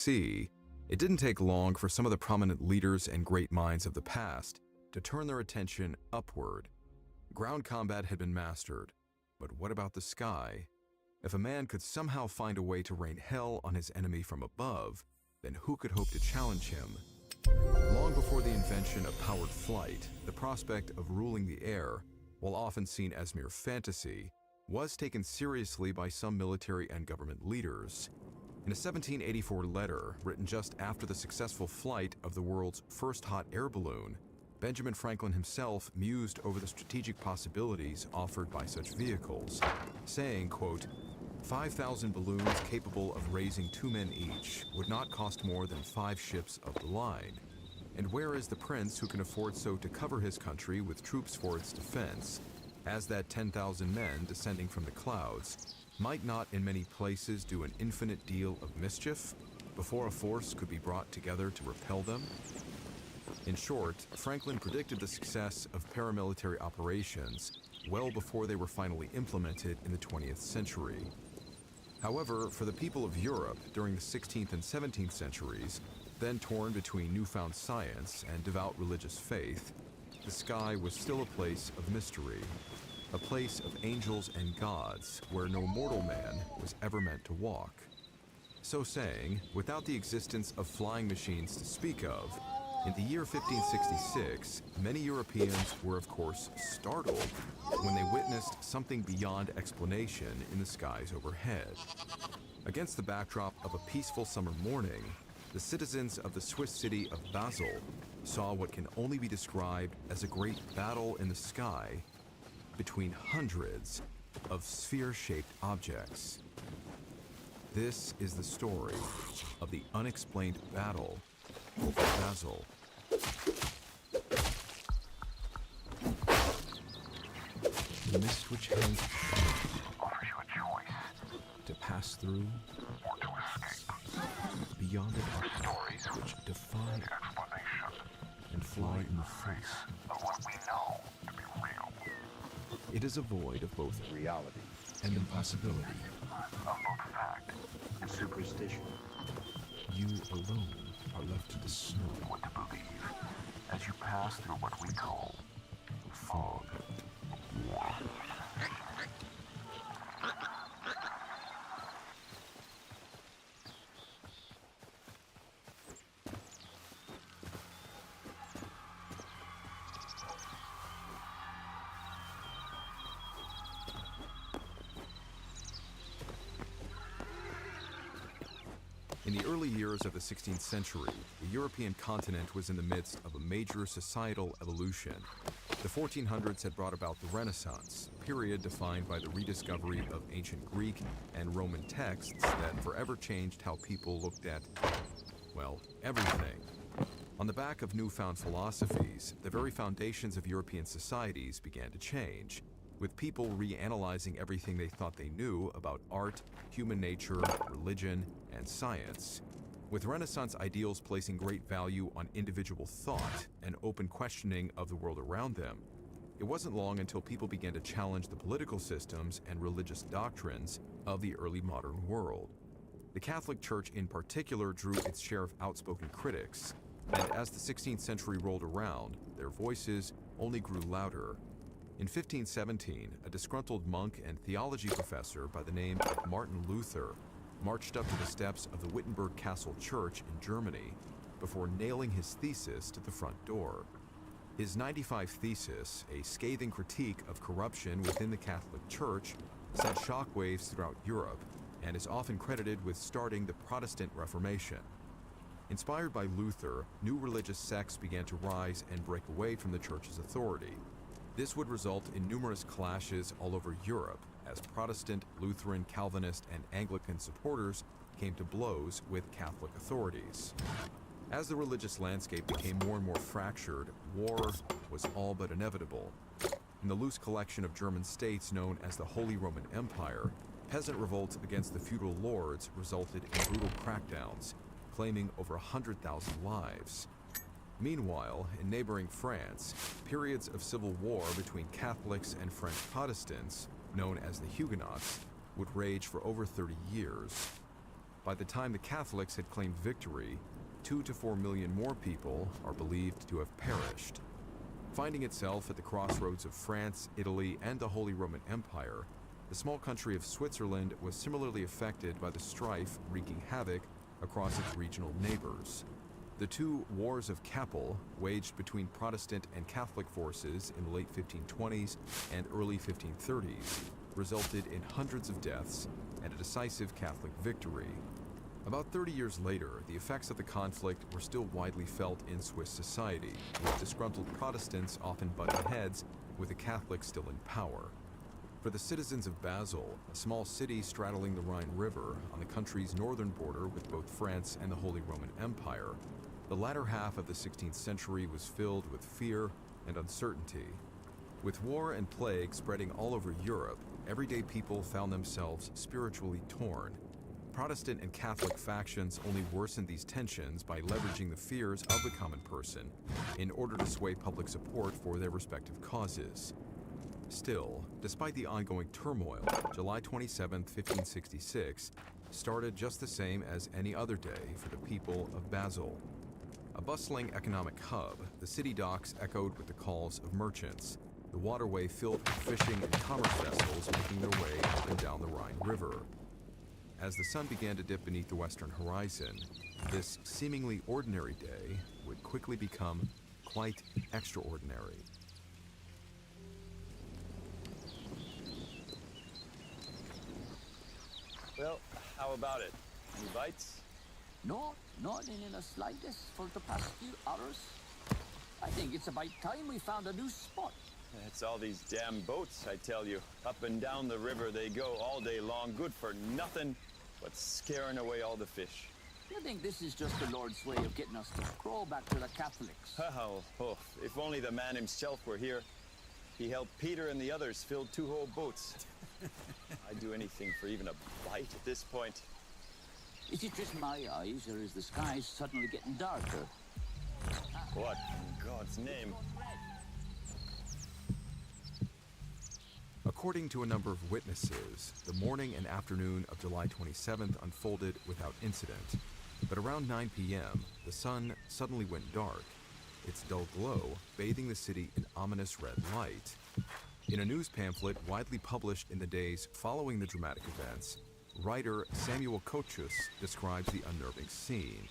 See, it didn't take long for some of the prominent leaders and great minds of the past to turn their attention upward. Ground combat had been mastered, but what about the sky? If a man could somehow find a way to rain hell on his enemy from above, then who could hope to challenge him? Long before the invention of powered flight, the prospect of ruling the air, while often seen as mere fantasy, was taken seriously by some military and government leaders. In a 1784 letter written just after the successful flight of the world's first hot air balloon, Benjamin Franklin himself mused over the strategic possibilities offered by such vehicles, saying, quote, 5,000 balloons capable of raising 2 men each would not cost more than 5 ships of the line. And where is the prince who can afford so to cover his country with troops for its defense, as that 10,000 men descending from the clouds might not in many places do an infinite deal of mischief before a force could be brought together to repel them? In short, Franklin predicted the success of paramilitary operations well before they were finally implemented in the 20th century. However, for the people of Europe during the 16th and 17th centuries, then torn between newfound science and devout religious faith, the sky was still a place of mystery, a place of angels and gods where no mortal man was ever meant to walk. So saying, without the existence of flying machines to speak of, in the year 1566, many Europeans were of course startled when they witnessed something beyond explanation in the skies overhead. Against the backdrop of a peaceful summer morning, the citizens of the Swiss city of Basel saw what can only be described as a great battle in the sky between hundreds of sphere-shaped objects. This is the story of the unexplained battle over Basel. The mist which hangs offers you a choice to pass through or to escape. Beyond it are Stories which defy the explanation and fly in the face. of what we know to be real, It is a void of both reality and impossibility. of both fact and superstition. You alone are left to discern what to believe as you pass through what we call fog. In the early years of the 16th century, the European continent was in the midst of a major societal evolution. The 1400s had brought about the Renaissance, a period defined by the rediscovery of ancient Greek and Roman texts that forever changed how people looked at, well, everything. On the back of newfound philosophies, the very foundations of European societies began to change, with people reanalyzing everything they thought they knew about art, human nature, religion, and science. With Renaissance ideals placing great value on individual thought and open questioning of the world around them, it wasn't long until people began to challenge the political systems and religious doctrines of the early modern world. The Catholic Church in particular drew its share of outspoken critics, and as the 16th century rolled around, their voices only grew louder. In 1517, a disgruntled monk and theology professor by the name of Martin Luther marched up to the steps of the Wittenberg Castle Church in Germany before nailing his thesis to the front door. His 95 thesis, a scathing critique of corruption within the Catholic Church, sent shockwaves throughout Europe and is often credited with starting the Protestant Reformation. Inspired by Luther, new religious sects began to rise and break away from the Church's authority. This would result in numerous clashes all over Europe as Protestant, Lutheran, Calvinist, and Anglican supporters came to blows with Catholic authorities. As the religious landscape became more and more fractured, war was all but inevitable. In the loose collection of German states known as the Holy Roman Empire, peasant revolts against the feudal lords resulted in brutal crackdowns, claiming over 100,000 lives. Meanwhile, in neighboring France, periods of civil war between Catholics and French Protestants, known as the Huguenots, would rage for over 30 years. By the time the Catholics had claimed victory, 2 to 4 million more people are believed to have perished. Finding itself at the crossroads of France, Italy, and the Holy Roman Empire, the small country of Switzerland was similarly affected by the strife wreaking havoc across its regional neighbors. The two wars of Kappel, waged between Protestant and Catholic forces in the late 1520s and early 1530s, resulted in hundreds of deaths and a decisive Catholic victory. About 30 years later, the effects of the conflict were still widely felt in Swiss society, with disgruntled Protestants often butting heads with the Catholics still in power. For the citizens of Basel, a small city straddling the Rhine River on the country's northern border with both France and the Holy Roman Empire, the latter half of the 16th century was filled with fear and uncertainty. With war and plague spreading all over Europe, everyday people found themselves spiritually torn. Protestant and Catholic factions only worsened these tensions by leveraging the fears of the common person in order to sway public support for their respective causes. Still, despite the ongoing turmoil, July 27, 1566, started just the same as any other day for the people of Basel. A bustling economic hub, the city docks echoed with the calls of merchants, the waterway filled with fishing and commerce vessels making their way up and down the Rhine River. As the sun began to dip beneath the western horizon, this seemingly ordinary day would quickly become quite extraordinary. Well, how about it? Any bites? No, not in the slightest for the past few hours. I think it's about time we found a new spot. It's all these damn boats, I tell you. Up and down the river they go all day long, good for nothing but scaring away all the fish. You think this is just the Lord's way of getting us to crawl back to the Catholics? Oh, if only the man himself were here. He helped Peter and the others fill 2 whole boats. I'd do anything for even a bite at this point. Is it just my eyes, or is the sky suddenly getting darker? What in God's name? According to a number of witnesses, the morning and afternoon of July 27th unfolded without incident. But around 9 p.m., the sun suddenly went dark, its dull glow bathing the city in ominous red light. In a news pamphlet widely published in the days following the dramatic events, writer Samuel Kochus describes the unnerving scene.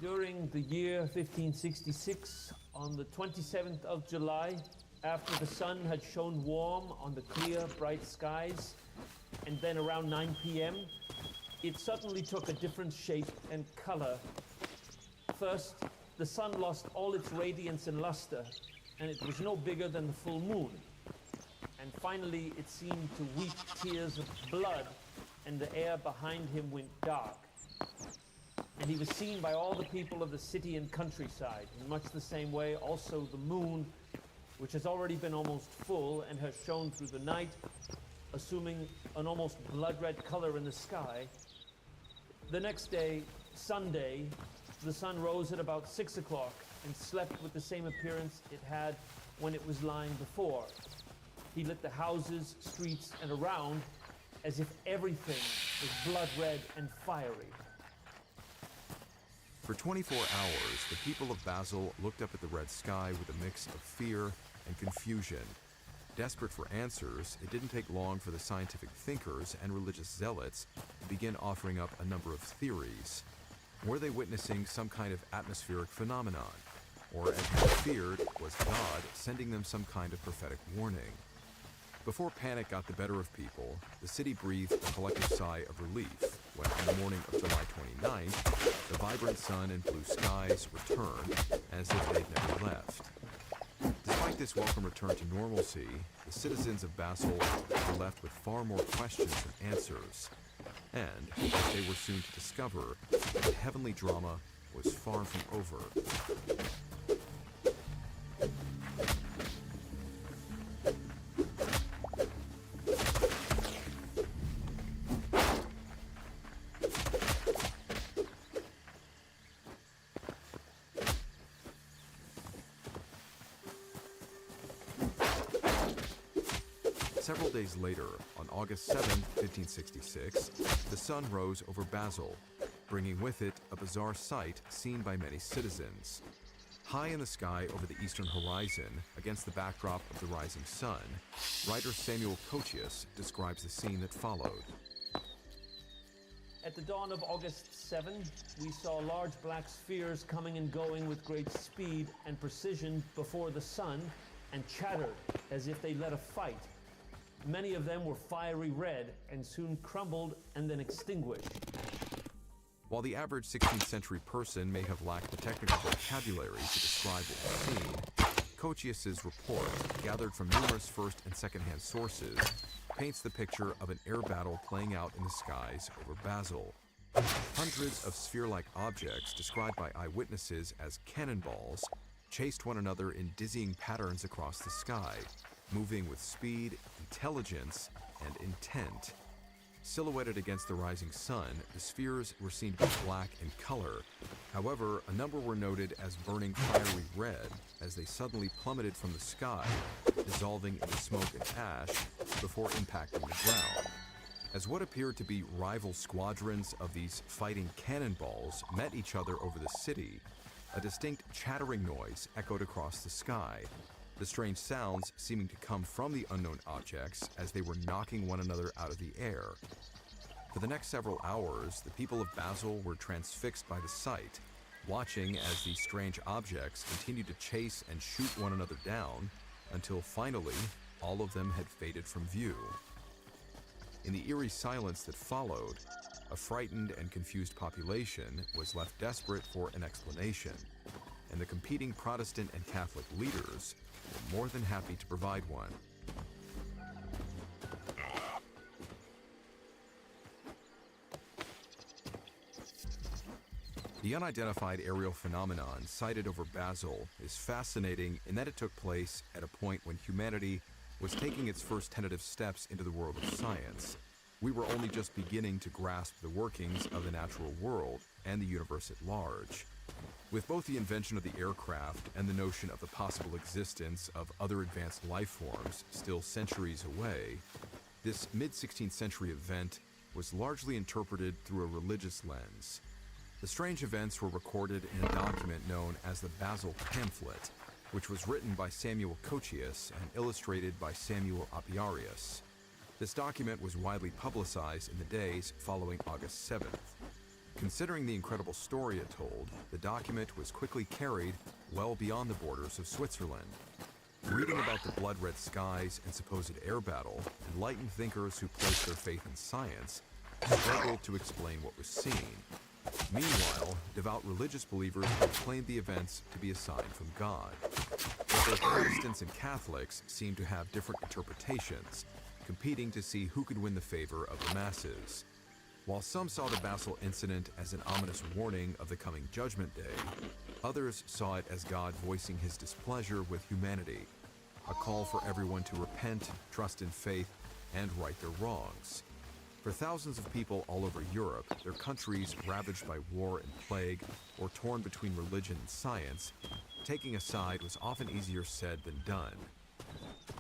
During the year 1566, on the 27th of July, after the sun had shone warm on the clear, bright skies, and then around 9 p.m., it suddenly took a different shape and color. First, the sun lost all its radiance and luster, and it was no bigger than the full moon. And finally, it seemed to weep tears of blood, and the air behind him went dark. And he was seen by all the people of the city and countryside. In much the same way, also the moon, which has already been almost full and has shone through the night, assuming an almost blood-red color in the sky. The next day, Sunday, the sun rose at about 6 o'clock and slept with the same appearance it had when it was lying before. He lit the houses, streets, and around as if everything was blood-red and fiery. For 24 hours, the people of Basel looked up at the red sky with a mix of fear and confusion. Desperate for answers, it didn't take long for the scientific thinkers and religious zealots to begin offering up a number of theories. Were they witnessing some kind of atmospheric phenomenon? Or, as they feared, was God sending them some kind of prophetic warning? Before panic got the better of people, the city breathed a collective sigh of relief when, on the morning of July 29th, the vibrant sun and blue skies returned as if they'd never left. Despite this welcome return to normalcy, the citizens of Basel were left with far more questions than answers. And, as they were soon to discover, the heavenly drama was far from over. Several days later, on August 7, 1566, the sun rose over Basel, bringing with it a bizarre sight seen by many citizens. High in the sky over the eastern horizon, against the backdrop of the rising sun, writer Samuel Cochius describes the scene that followed. At the dawn of August 7, we saw large black spheres coming and going with great speed and precision before the sun and chattered as if they led a fight. Many of them were fiery red and soon crumbled and then extinguished. While the average 16th century person may have lacked the technical vocabulary to describe what was seen, Cochius's report, gathered from numerous first and second-hand sources, paints the picture of an air battle playing out in the skies over Basel. Hundreds of sphere-like objects, described by eyewitnesses as cannonballs, chased one another in dizzying patterns across the sky, moving with speed, intelligence, and intent. Silhouetted against the rising sun, the spheres were seen to be black in color. However, a number were noted as burning fiery red as they suddenly plummeted from the sky, dissolving into smoke and ash before impacting the ground. As what appeared to be rival squadrons of these fighting cannonballs met each other over the city, a distinct chattering noise echoed across the sky, the strange sounds seeming to come from the unknown objects as they were knocking one another out of the air. For the next several hours, the people of Basel were transfixed by the sight, watching as these strange objects continued to chase and shoot one another down until finally all of them had faded from view. In the eerie silence that followed, a frightened and confused population was left desperate for an explanation, and the competing Protestant and Catholic leaders were more than happy to provide one. The unidentified aerial phenomenon sighted over Basel is fascinating in that it took place at a point when humanity was taking its first tentative steps into the world of science. We were only just beginning to grasp the workings of the natural world and the universe at large. With both the invention of the aircraft and the notion of the possible existence of other advanced life forms still centuries away, this mid-16th century event was largely interpreted through a religious lens. The strange events were recorded in a document known as the Basel Pamphlet, which was written by Samuel Cochius and illustrated by Samuel Apiarius. This document was widely publicized in the days following August 7th. Considering the incredible story it told, the document was quickly carried well beyond the borders of Switzerland. Reading about the blood-red skies and supposed air battle, enlightened thinkers who placed their faith in science struggled to explain what was seen. Meanwhile, devout religious believers claimed the events to be a sign from God. But both Protestants and Catholics seemed to have different interpretations, competing to see who could win the favor of the masses. While some saw the Basel incident as an ominous warning of the coming Judgment Day, others saw it as God voicing his displeasure with humanity, a call for everyone to repent, trust in faith, and right their wrongs. For thousands of people all over Europe, their countries ravaged by war and plague, or torn between religion and science, taking a side was often easier said than done.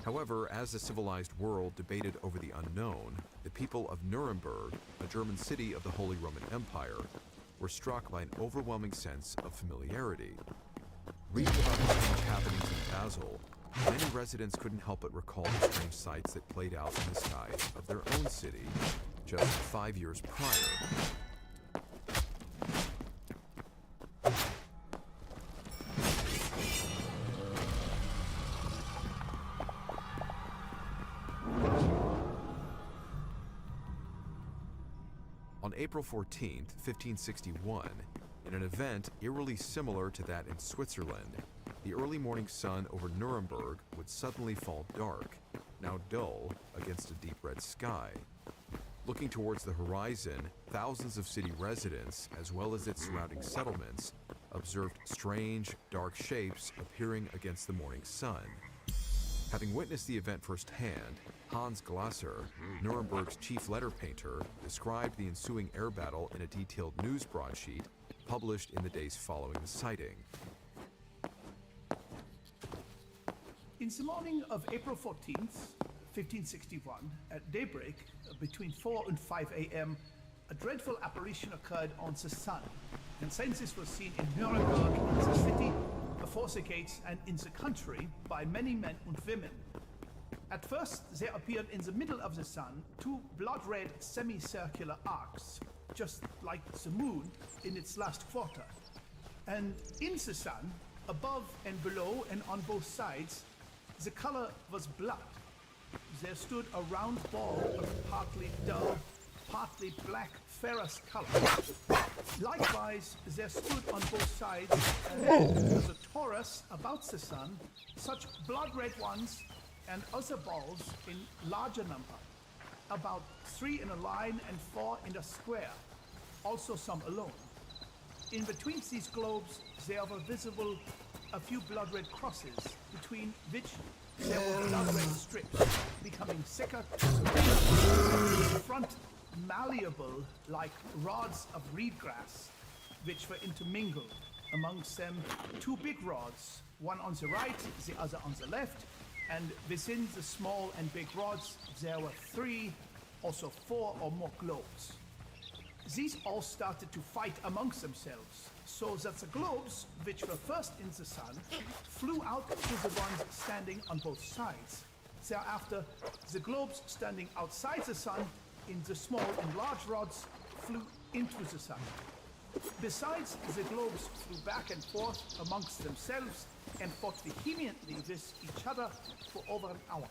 However, as the civilized world debated over the unknown, the people of Nuremberg, a German city of the Holy Roman Empire, were struck by an overwhelming sense of familiarity. Reading about the strange happenings in Basel, many residents couldn't help but recall the strange sights that played out in the skies of their own city just 5 years prior. On April 14, 1561, in an event eerily similar to that in Switzerland, the early morning sun over Nuremberg would suddenly fall dark, now dull, against a deep red sky. Looking towards the horizon, thousands of city residents, as well as its surrounding settlements, observed strange, dark shapes appearing against the morning sun. Having witnessed the event firsthand, Hans Glasser, Nuremberg's chief letter painter, described the ensuing air battle in a detailed news broadsheet published in the days following the sighting. In the morning of April 14th, 1561, at daybreak, between 4 and 5 a.m., a dreadful apparition occurred on the sun, and since this was seen in Nuremberg, in the city, before the gates, and in the country, by many men and women. At first, there appeared in the middle of the sun 2 blood-red semicircular arcs, just like the moon in its last quarter. And in the sun, above and below and on both sides, the color was blood. There stood a round ball of partly dull, partly black ferrous color. Likewise, there stood on both sides as a torus about the sun, such blood-red ones and other balls in larger number, about 3 in a line and 4 in a square, also some alone. In between these globes there were visible a few blood-red crosses, between which there were blood-red strips, becoming thicker to the front malleable like rods of reed grass, which were intermingled. Amongst them 2 big rods, one on the right, the other on the left, and within the small and big rods there were 3, also 4 or more globes. These all started to fight amongst themselves, so that the globes, which were first in the sun, flew out to the ones standing on both sides. Thereafter, the globes standing outside the sun, in the small and large rods, flew into the sun. Besides, the globes flew back and forth amongst themselves and fought vehemently with each other for over an hour.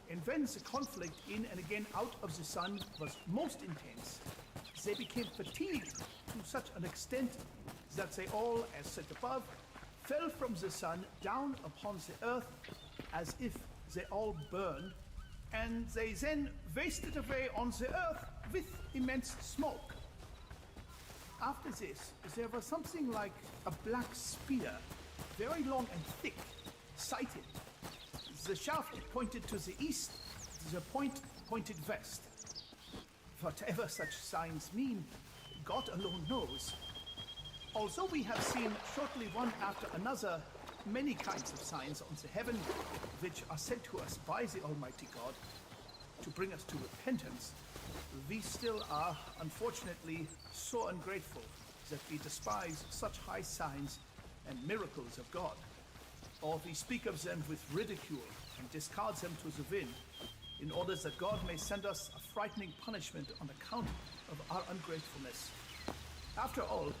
And when the conflict in and again out of the sun was most intense, they became fatigued to such an extent that they all, as said above, fell from the sun down upon the earth as if they all burned, and they then wasted away on the earth with immense smoke. After this, there was something like a black spear, very long and thick, sighted. The shaft pointed to the east, the point pointed west. Whatever such signs mean, God alone knows. Although we have seen shortly one after another many kinds of signs on the heaven, which are sent to us by the Almighty God to bring us to repentance, we still are, unfortunately, so ungrateful that we despise such high signs and miracles of God. Or we speak of them with ridicule and discard them to the wind, in order that God may send us a frightening punishment on account of our ungratefulness. After all,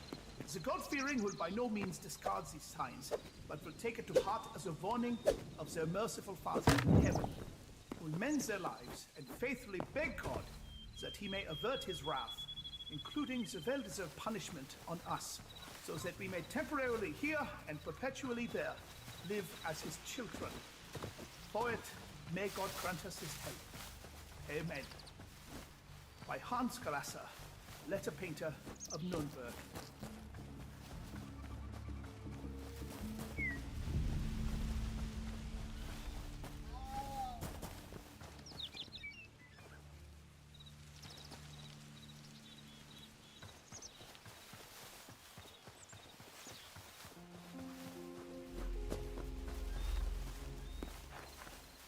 the God-fearing will by no means discard these signs, but will take it to heart as a warning of their merciful Father in heaven, who will mend their lives and faithfully beg God that he may avert his wrath, including the well-deserved punishment on us, so that we may temporarily here and perpetually there live as his children. For it, may God grant us his help. Amen. By Hans Grasser, letter painter of Nuremberg.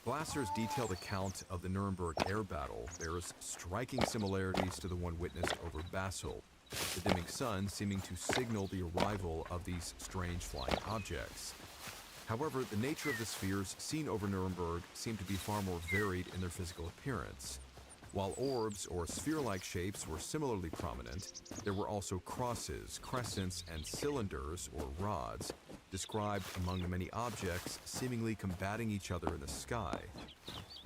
Glasser's detailed account of the Nuremberg air battle bears striking similarities to the one witnessed over Basel, the dimming sun seeming to signal the arrival of these strange flying objects. However, the nature of the spheres seen over Nuremberg seem to be far more varied in their physical appearance. While orbs or sphere-like shapes were similarly prominent, there were also crosses, crescents, and cylinders or rods described among the many objects seemingly combating each other in the sky.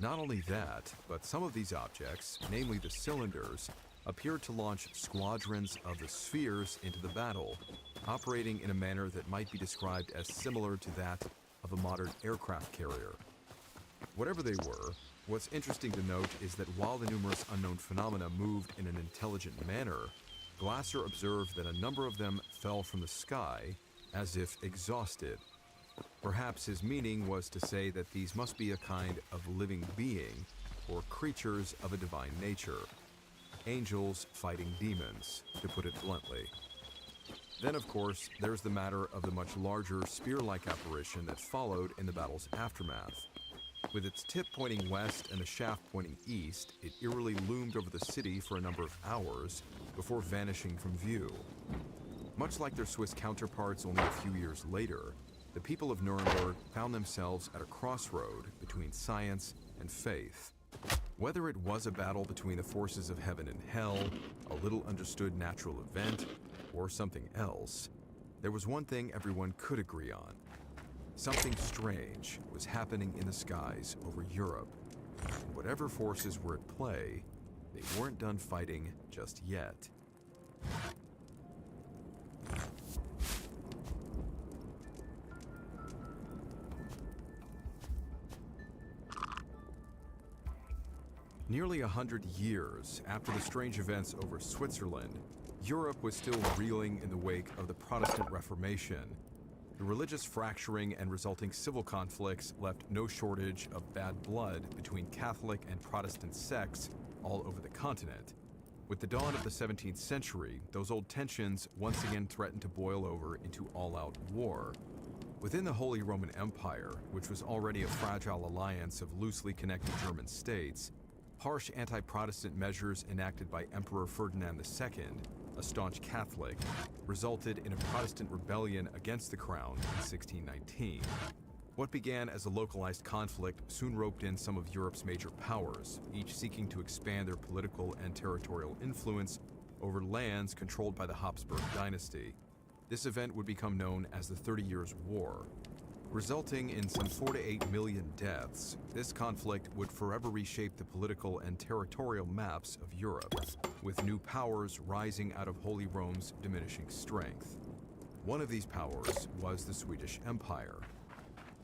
Not only that, but some of these objects, namely the cylinders, appeared to launch squadrons of the spheres into the battle, operating in a manner that might be described as similar to that of a modern aircraft carrier. Whatever they were, what's interesting to note is that while the numerous unknown phenomena moved in an intelligent manner, Glasser observed that a number of them fell from the sky as if exhausted. Perhaps his meaning was to say that these must be a kind of living being, or creatures of a divine nature. Angels fighting demons, to put it bluntly. Then, of course, there's the matter of the much larger spear-like apparition that followed in the battle's aftermath. With its tip pointing west and the shaft pointing east, it eerily loomed over the city for a number of hours before vanishing from view. Much like their Swiss counterparts only a few years later, the people of Nuremberg found themselves at a crossroad between science and faith. Whether it was a battle between the forces of heaven and hell, a little understood natural event, or something else, there was one thing everyone could agree on. Something strange was happening in the skies over Europe. And whatever forces were at play, they weren't done fighting just yet. Nearly 100 years after the strange events over Switzerland, Europe was still reeling in the wake of the Protestant Reformation. The religious fracturing and resulting civil conflicts left no shortage of bad blood between Catholic and Protestant sects all over the continent. With the dawn of the 17th century, those old tensions once again threatened to boil over into all-out war. Within the Holy Roman Empire, which was already a fragile alliance of loosely connected German states, harsh anti-Protestant measures enacted by Emperor Ferdinand II, a staunch Catholic, resulted in a Protestant rebellion against the crown in 1619. What began as a localized conflict soon roped in some of Europe's major powers, each seeking to expand their political and territorial influence over lands controlled by the Habsburg dynasty. This event would become known as the 30 Years' War. Resulting in some 4 to 8 million deaths, this conflict would forever reshape the political and territorial maps of Europe, with new powers rising out of Holy Rome's diminishing strength. One of these powers was the Swedish Empire.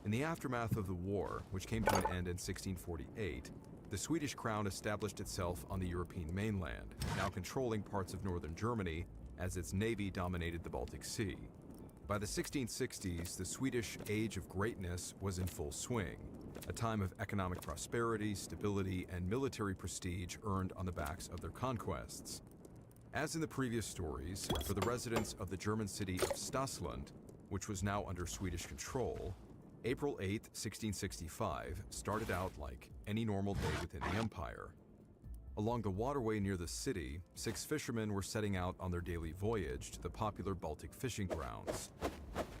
In the aftermath of the war, which came to an end in 1648, the Swedish crown established itself on the European mainland, now controlling parts of northern Germany as its navy dominated the Baltic Sea. By the 1660s, the Swedish Age of Greatness was in full swing, a time of economic prosperity, stability, and military prestige earned on the backs of their conquests. As in the previous stories, for the residents of the German city of Stassland, which was now under Swedish control, April 8, 1665 started out like any normal day within the empire. Along the waterway near the city, 6 fishermen were setting out on their daily voyage to the popular Baltic fishing grounds.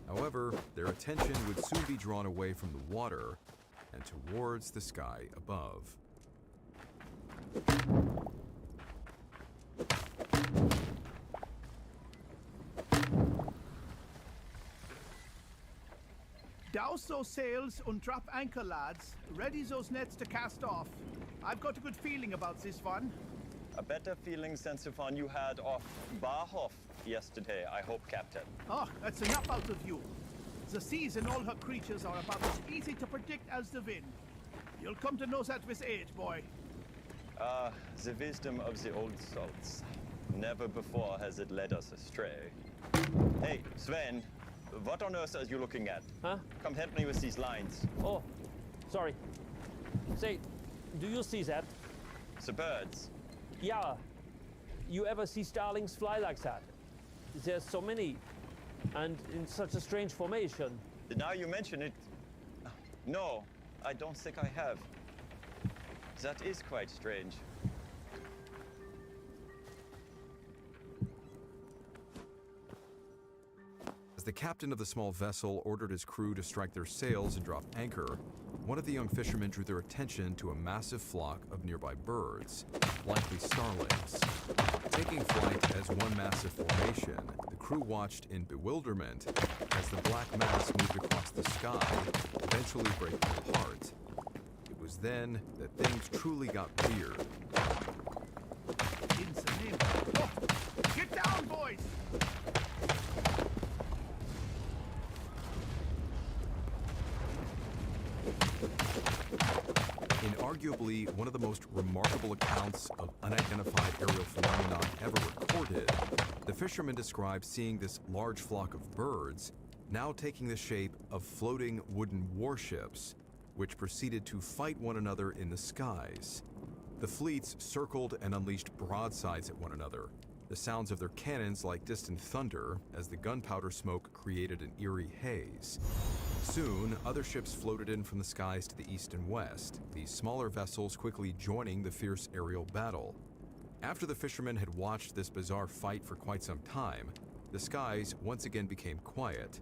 However, their attention would soon be drawn away from the water and towards the sky above. Douse those sails and drop anchor, lads. Ready those nets to cast off. I've got a good feeling about this one. A better feeling since the one you had off Barhof yesterday, I hope, Captain. Oh, that's enough out of you. The seas and all her creatures are about as easy to predict as the wind. You'll come to know that with age, boy. The wisdom of the old salts. Never before has it led us astray. Hey, Sven, what on earth are you looking at? Huh? Come help me with these lines. Oh, sorry. Say, do you see that? The birds. Yeah. You ever see starlings fly like that? There's so many, and in such a strange formation. Now you mention it. No, I don't think I have. That is quite strange. As the captain of the small vessel ordered his crew to strike their sails and drop anchor, one of the young fishermen drew their attention to a massive flock of nearby birds, likely starlings. Taking flight as one massive formation, the crew watched in bewilderment as the black mass moved across the sky, eventually breaking apart. It was then that things truly got weird. In the name. Oh, get down, boys! In arguably one of the most remarkable accounts of unidentified aerial phenomenon ever recorded, the fishermen described seeing this large flock of birds now taking the shape of floating wooden warships, which proceeded to fight one another in the skies. The fleets circled and unleashed broadsides at one another, the sounds of their cannons like distant thunder as the gunpowder smoke created an eerie haze. Soon, other ships floated in from the skies to the east and west, these smaller vessels quickly joining the fierce aerial battle. After the fishermen had watched this bizarre fight for quite some time, the skies once again became quiet,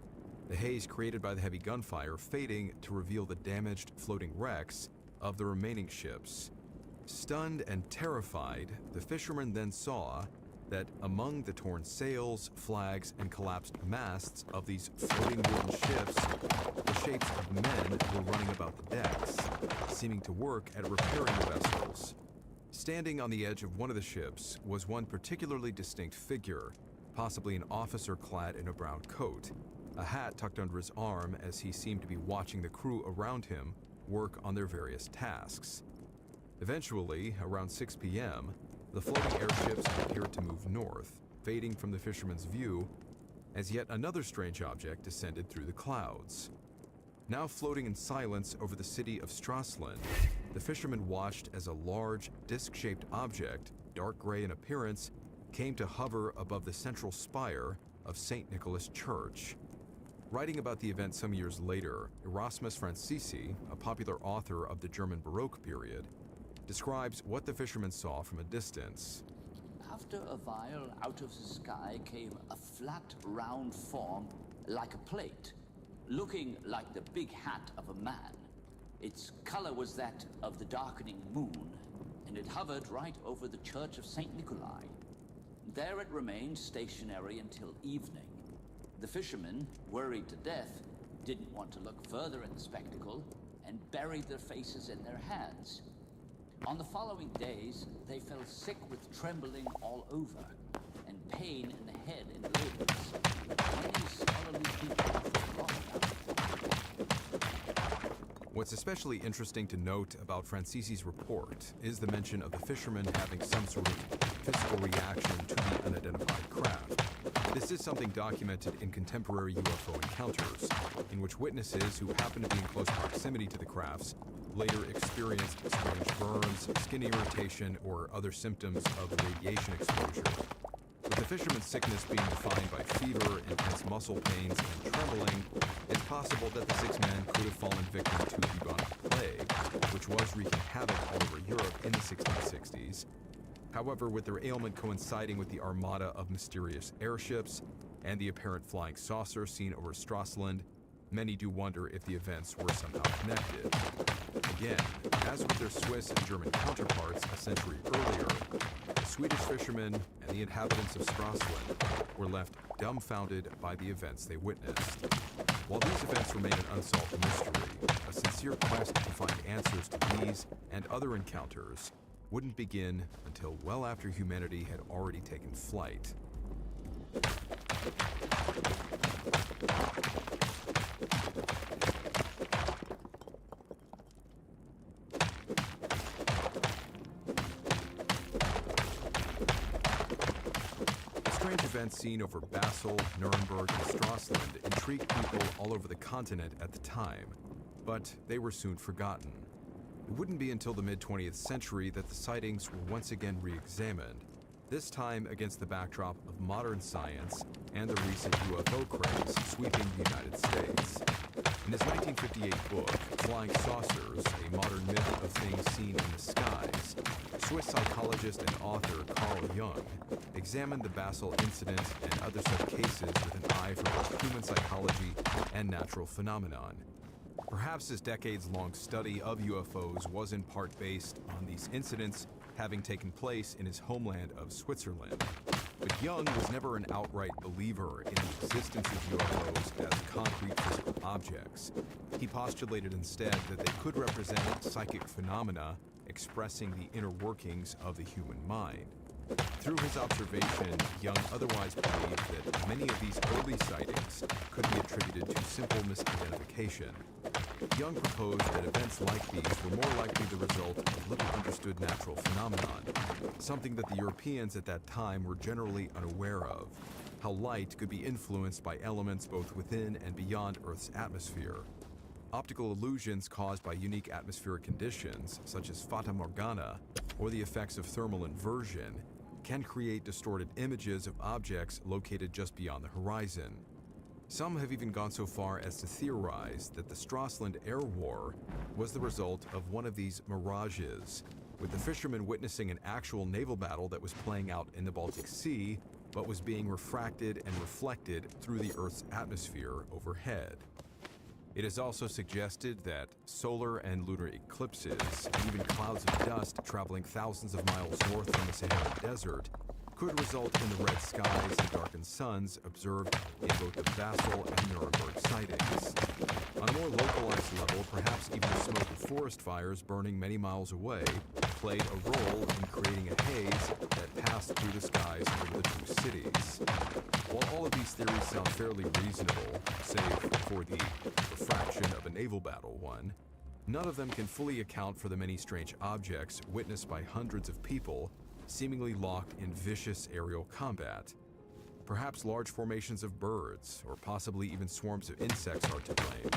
the haze created by the heavy gunfire fading to reveal the damaged floating wrecks of the remaining ships. Stunned and terrified, the fishermen then saw that among the torn sails, flags, and collapsed masts of these floating wooden ships, the shapes of men were running about the decks, seeming to work at repairing the vessels. Standing on the edge of one of the ships was one particularly distinct figure, possibly an officer clad in a brown coat, a hat tucked under his arm as he seemed to be watching the crew around him work on their various tasks. Eventually, around 6 p.m., the floating airships appeared to move north, fading from the fisherman's view as yet another strange object descended through the clouds. Now floating in silence over the city of Strassland, the fishermen watched as a large, disc-shaped object, dark gray in appearance, came to hover above the central spire of St. Nicholas Church. Writing about the event some years later, Erasmus Francisi, a popular author of the German Baroque period, describes what the fishermen saw from a distance. After a while, out of the sky came a flat, round form like a plate, looking like the big hat of a man. Its color was that of the darkening moon, and it hovered right over the church of St. Nikolai. There it remained stationary until evening. The fishermen, worried to death, didn't want to look further in the spectacle and buried their faces in their hands. On the following days, they fell sick with trembling all over and pain in the head and limbs. Many scholarly people have wrought about it. What's especially interesting to note about Francisi's report is the mention of the fishermen having some sort of physical reaction to the unidentified craft. This is something documented in contemporary UFO encounters, in which witnesses who happen to be in close proximity to the crafts later experienced strange burns, skin irritation, or other symptoms of radiation exposure. With the fisherman's sickness being defined by fever, intense muscle pains, and trembling, it's possible that the 6 men could have fallen victim to the bubonic plague, which was wreaking havoc all over Europe in the 1660s. However, with their ailment coinciding with the armada of mysterious airships and the apparent flying saucer seen over Strassland, many do wonder if the events were somehow connected. Again, as with their Swiss and German counterparts a century earlier, the Swedish fishermen and the inhabitants of Strassland were left dumbfounded by the events they witnessed. While these events remain an unsolved mystery, a sincere quest to find answers to these and other encounters wouldn't begin until well after humanity had already taken flight. The strange events seen over Basel, Nuremberg, and Strassland intrigued people all over the continent at the time, but they were soon forgotten. It wouldn't be until the mid-20th century that the sightings were once again re-examined, this time against the backdrop of modern science and the recent UFO craze sweeping the United States. In his 1958 book, Flying Saucers, a modern myth of things seen in the skies, Swiss psychologist and author Carl Jung examined the Basel incident and other such cases with an eye for both human psychology and natural phenomenon. Perhaps his decades-long study of UFOs was in part based on these incidents having taken place in his homeland of Switzerland. But Jung was never an outright believer in the existence of UFOs as concrete physical objects. He postulated instead that they could represent psychic phenomena expressing the inner workings of the human mind. Through his observation, Jung otherwise believed that many of these early sightings could be attributed to simple misidentification. Jung proposed that events like these were more likely the result of little understood natural phenomenon, something that the Europeans at that time were generally unaware of: how light could be influenced by elements both within and beyond Earth's atmosphere. Optical illusions caused by unique atmospheric conditions, such as fata morgana, or the effects of thermal inversion, can create distorted images of objects located just beyond the horizon. Some have even gone so far as to theorize that the Strassland Air War was the result of one of these mirages, with the fishermen witnessing an actual naval battle that was playing out in the Baltic Sea, but was being refracted and reflected through the Earth's atmosphere overhead. It is also suggested that solar and lunar eclipses, and even clouds of dust traveling thousands of miles north from the Sahara Desert, could result in the red skies and darkened suns observed in both the Basel and Nuremberg sightings. On a more localized level, perhaps even the smoke of forest fires burning many miles away played a role in creating a haze that passed through the skies over the two cities. While all of these theories sound fairly reasonable, save for the refraction of a naval battle one, none of them can fully account for the many strange objects witnessed by hundreds of people seemingly locked in vicious aerial combat. Perhaps large formations of birds, or possibly even swarms of insects are to blame,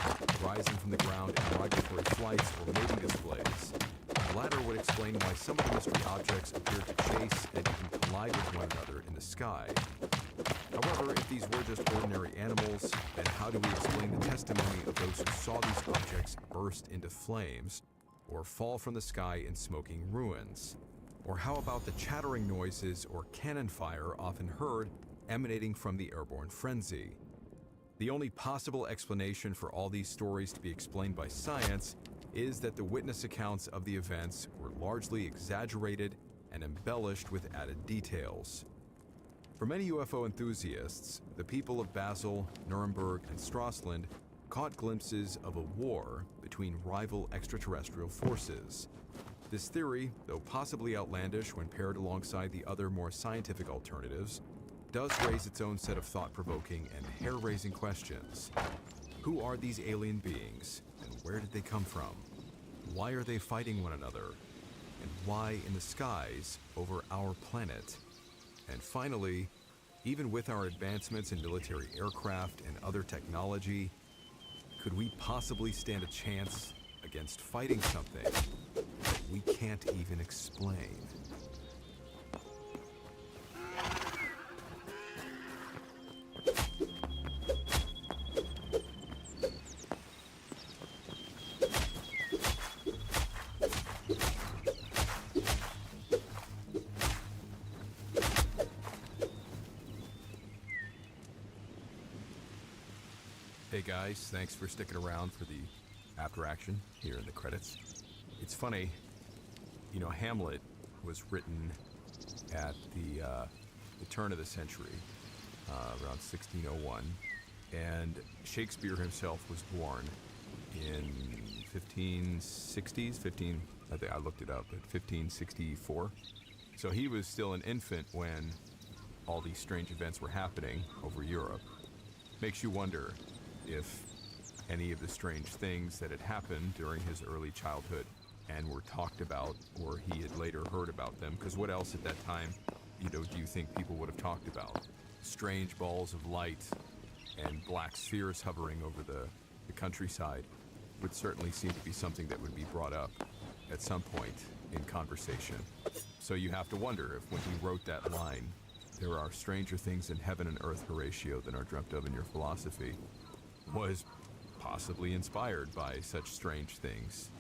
rising from the ground in migratory flights or mating displays. The latter would explain why some of the mystery objects appear to chase and even collide with one another in the sky. However, if these were just ordinary animals, then how do we explain the testimony of those who saw these objects burst into flames or fall from the sky in smoking ruins? Or how about the chattering noises or cannon fire often heard emanating from the airborne frenzy? The only possible explanation for all these stories to be explained by science is that the witness accounts of the events were largely exaggerated and embellished with added details. For many UFO enthusiasts, the people of Basel, Nuremberg, and Strassland caught glimpses of a war between rival extraterrestrial forces. This theory, though possibly outlandish when paired alongside the other more scientific alternatives, does raise its own set of thought-provoking and hair-raising questions. Who are these alien beings, and where did they come from? Why are they fighting one another? And why in the skies over our planet? And finally, even with our advancements in military aircraft and other technology, could we possibly stand a chance against fighting something that we can't even explain? Hey guys, thanks for sticking around for the after action here in the credits. It's funny, you know, Hamlet was written at the turn of the century, around 1601, and Shakespeare himself was born in 1560s, I think I looked it up, at 1564. So he was still an infant when all these strange events were happening over Europe. Makes you wonder if any of the strange things that had happened during his early childhood and were talked about, or he had later heard about them, because what else at that time, you know, do you think people would have talked about? Strange balls of light and black spheres hovering over the countryside would certainly seem to be something that would be brought up at some point in conversation. So you have to wonder if when he wrote that line, there are stranger things in heaven and earth, Horatio, than are dreamt of in your philosophy, was possibly inspired by such strange things.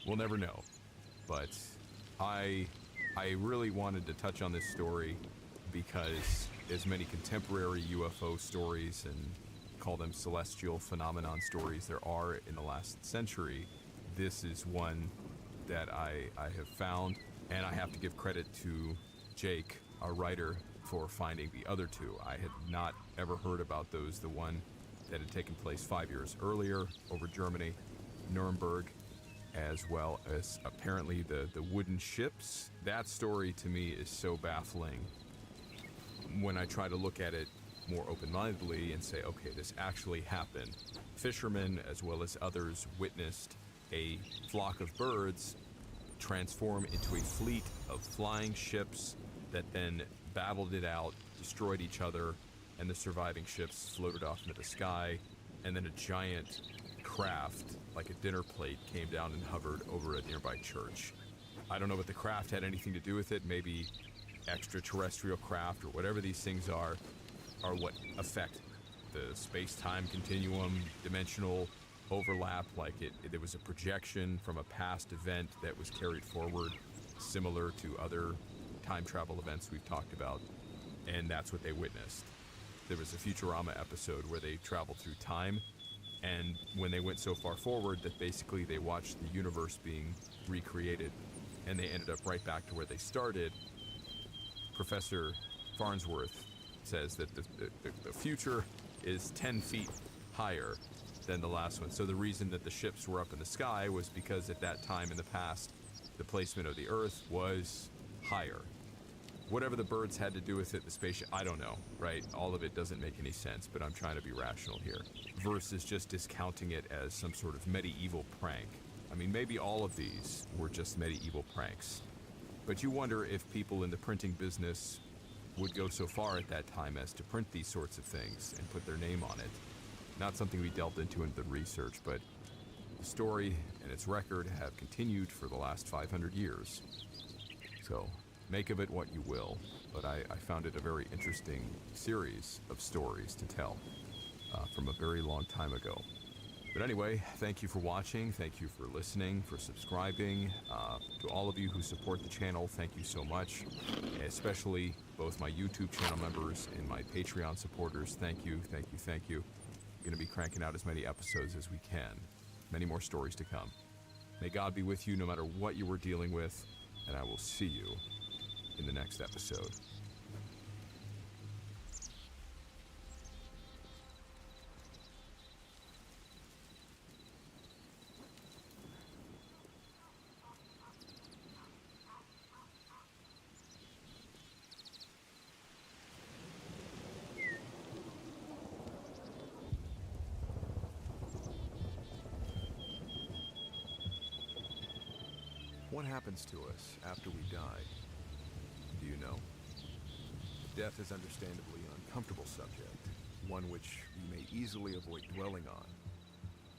We'll never know, but I really wanted to touch on this story because as many contemporary UFO stories, and call them celestial phenomenon stories, there are in the last century, this is one that I have found, and I have to give credit to Jake, our writer, for finding the other two. I had not ever heard about those. The one that had taken place 5 years earlier over Germany, Nuremberg, as well as apparently the wooden ships. That story to me is so baffling when I try to look at it more open-mindedly and say, okay, this actually happened. Fishermen, as well as others, witnessed a flock of birds transform into a fleet of flying ships that then battled it out, destroyed each other, and the surviving ships floated off into the sky, and then a giant craft, like a dinner plate, came down and hovered over a nearby church. I don't know if the craft had anything to do with it. Maybe extraterrestrial craft or whatever these things are what affect the space-time continuum, dimensional overlap, like there was a projection from a past event that was carried forward, similar to other time travel events we've talked about, and that's what they witnessed. There was a Futurama episode where they traveled through time, and when they went so far forward that basically they watched the universe being recreated, and they ended up right back to where they started. Professor Farnsworth says that the future is 10 feet higher than the last one. So the reason that the ships were up in the sky was because at that time in the past, the placement of the Earth was higher. Whatever the birds had to do with it, the spaceship, I don't know, right? All of it doesn't make any sense, but I'm trying to be rational here. Versus just discounting it as some sort of medieval prank. I mean, maybe all of these were just medieval pranks. But you wonder if people in the printing business would go so far at that time as to print these sorts of things and put their name on it. Not something we delved into in the research, but the story and its record have continued for the last 500 years. So, make of it what you will, but I found it a very interesting series of stories to tell from a very long time ago. But anyway, thank you for watching, thank you for listening, for subscribing. To all of you who support the channel, thank you so much. Especially both my YouTube channel members and my Patreon supporters. Thank you, thank you, thank you. We're going to be cranking out as many episodes as we can. Many more stories to come. May God be with you no matter what you were dealing with, and I will see you in the next episode. What happens to us after we die? Do you know? Death is understandably an uncomfortable subject, one which we may easily avoid dwelling on.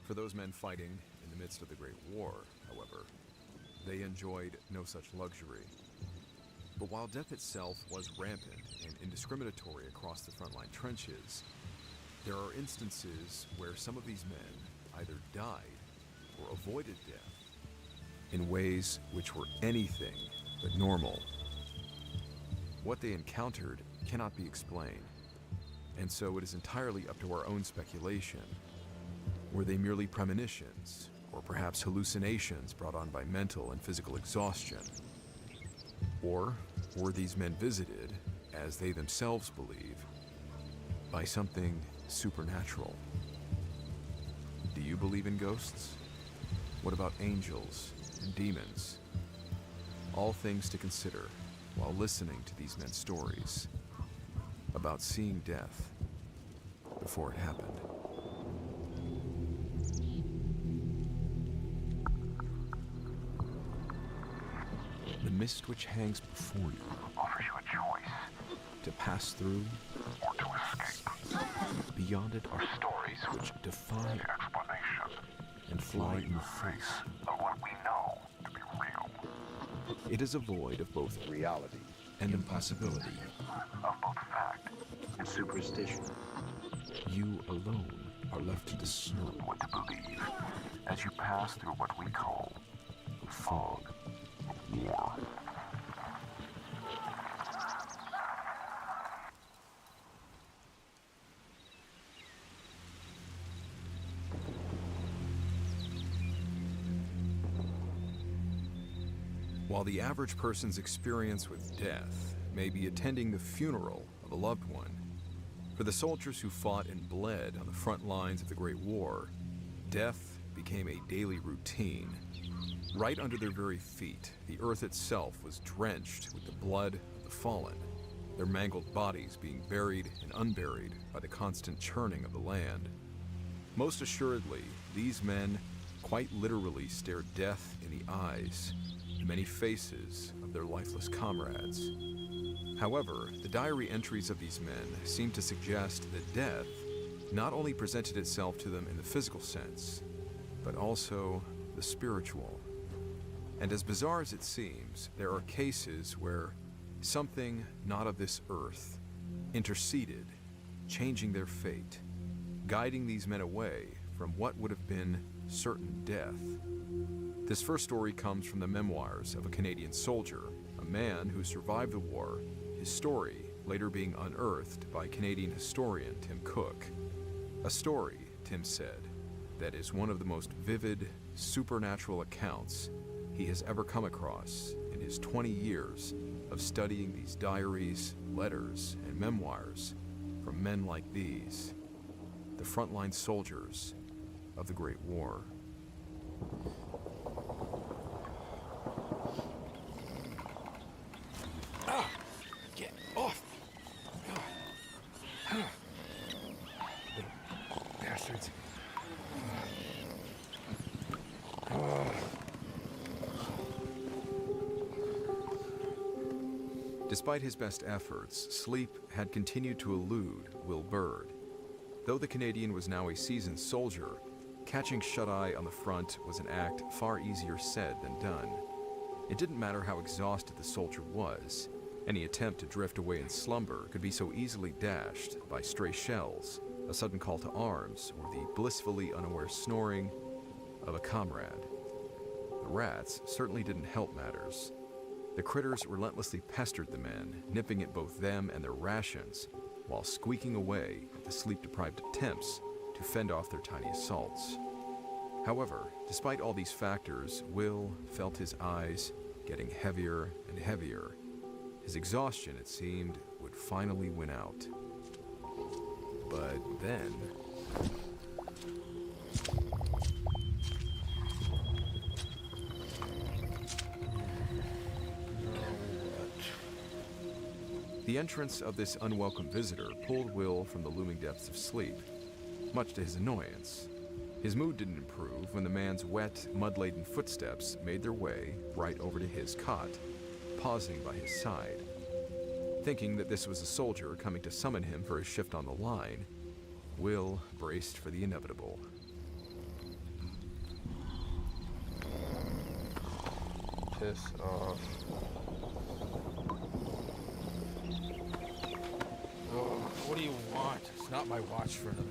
For those men fighting in the midst of the Great War, however, they enjoyed no such luxury. But while death itself was rampant and indiscriminatory across the frontline trenches, there are instances where some of these men either died or avoided death in ways which were anything but normal. What they encountered cannot be explained, and so it is entirely up to our own speculation. Were they merely premonitions, or perhaps hallucinations brought on by mental and physical exhaustion? Or were these men visited, as they themselves believe, by something supernatural? Do you believe in ghosts? What about angels and demons? All things to consider while listening to these men's stories about seeing death before it happened. The mist which hangs before you offers you a choice to pass through or to escape. Beyond it are Stories which defy the explanation and fly in the face of what we know to be real, It is a void of both reality and impossibility. of both fact and superstition. You alone are left to discern what to believe as you pass through what we call the fog of war. While the average person's experience with death may be attending the funeral of a loved one, for the soldiers who fought and bled on the front lines of the Great War, death became a daily routine. Right under their very feet, the earth itself was drenched with the blood of the fallen, their mangled bodies being buried and unburied by the constant churning of the land. Most assuredly, these men quite literally stared death in the eyes, the many faces of their lifeless comrades. However, the diary entries of these men seem to suggest that death not only presented itself to them in the physical sense, but also the spiritual. And as bizarre as it seems, there are cases where Something not of this earth interceded, changing their fate, guiding these men away from what would have been certain death. This first story comes from the memoirs of a Canadian soldier, a man who survived the war, his story later being unearthed by Canadian historian Tim Cook. A story, Tim said, that is one of the most vivid, supernatural accounts he has ever come across in his 20 years of studying these diaries, letters, and memoirs from men like these, the frontline soldiers of the Great War. Get off! Little bastards. Despite his best efforts, sleep had continued to elude Will Bird. Though the Canadian was now a seasoned soldier, catching shut-eye on the front was an act far easier said than done. It didn't matter how exhausted the soldier was. Any attempt to drift away in slumber could be so easily dashed by stray shells, a sudden call to arms, or the blissfully unaware snoring of a comrade. The rats certainly didn't help matters. The critters relentlessly pestered the men, nipping at both them and their rations, while squeaking away at the sleep-deprived attempts to fend off their tiny assaults. However, despite all these factors, Will felt his eyes getting heavier and heavier. His exhaustion, it seemed, would finally win out. But then... The entrance of this unwelcome visitor pulled Will from the looming depths of sleep, much to his annoyance. His mood didn't improve when the man's wet, mud-laden footsteps made their way right over to his cot, pausing by his side. Thinking that this was a soldier coming to summon him for a shift on the line, Will braced for the inevitable. Piss off. Oh, what do you want? It's not my watch for another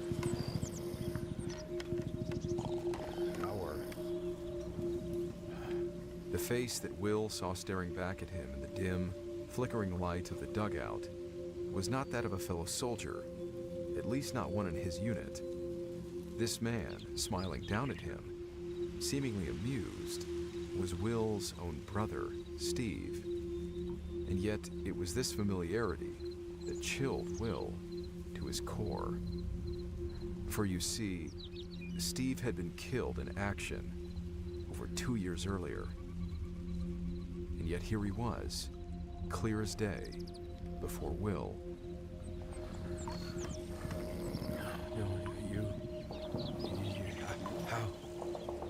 hour. The face that Will saw staring back at him in the dim, flickering light of the dugout was not that of a fellow soldier, at least not one in his unit. This man, smiling down at him, seemingly amused, was Will's own brother, Steve. And yet it was this familiarity that chilled Will to his core. For you see, Steve had been killed in action over 2 years earlier. And yet here he was, clear as day, before Will.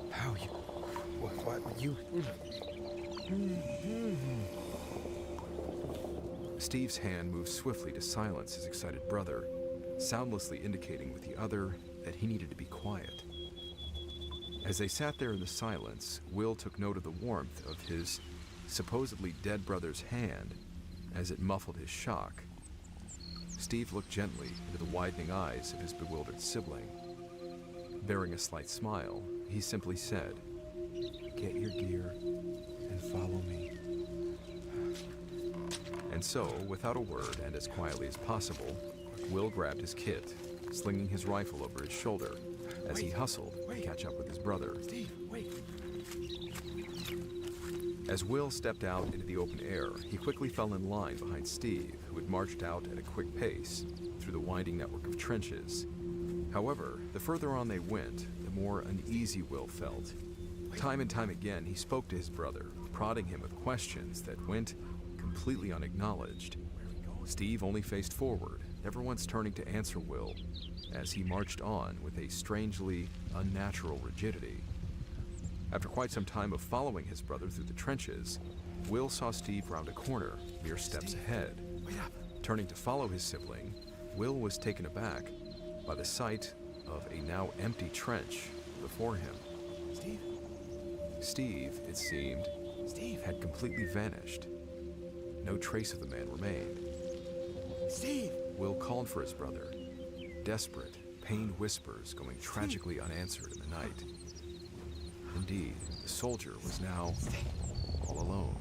How you, what you... Steve's hand moved swiftly to silence his excited brother, soundlessly indicating with the other that he needed to be quiet. As they sat there in the silence, Will took note of the warmth of his supposedly dead brother's hand as it muffled his shock. Steve looked gently into the widening eyes of his bewildered sibling. Bearing a slight smile, he simply said, Get your gear and follow me. and so, without a word and as quietly as possible, Will grabbed his kit, slinging his rifle over his shoulder as he hustled to catch up with his brother. Steve, wait. As Will stepped out into the open air, he quickly fell in line behind Steve, who had marched out at a quick pace through the winding network of trenches. However, the further on they went, the more uneasy Will felt. Time and time again, he spoke to his brother, prodding him with questions that went completely unacknowledged. Steve only faced forward, never once turning to answer Will, as he marched on with a strangely unnatural rigidity. After quite some time of following his brother through the trenches, Will saw Steve round a corner, mere steps ahead. Turning to follow his sibling, Will was taken aback by the sight of a now empty trench before him. Steve, it seemed, had completely vanished. no trace of the man remained. Steve! Will called for his brother, desperate, pained whispers going tragically unanswered in the night. Indeed, the soldier was now all alone.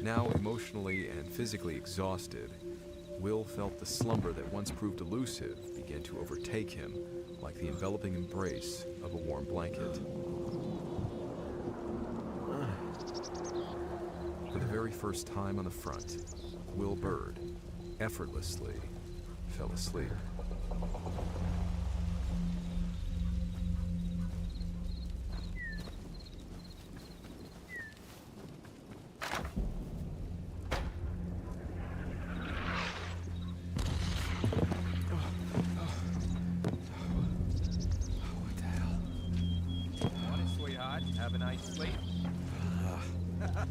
Now emotionally and physically exhausted, Will felt the slumber that once proved elusive begin to overtake him like the enveloping embrace of a warm blanket. For the very first time on the front, Will Bird effortlessly fell asleep. Have a nice sleep. I'm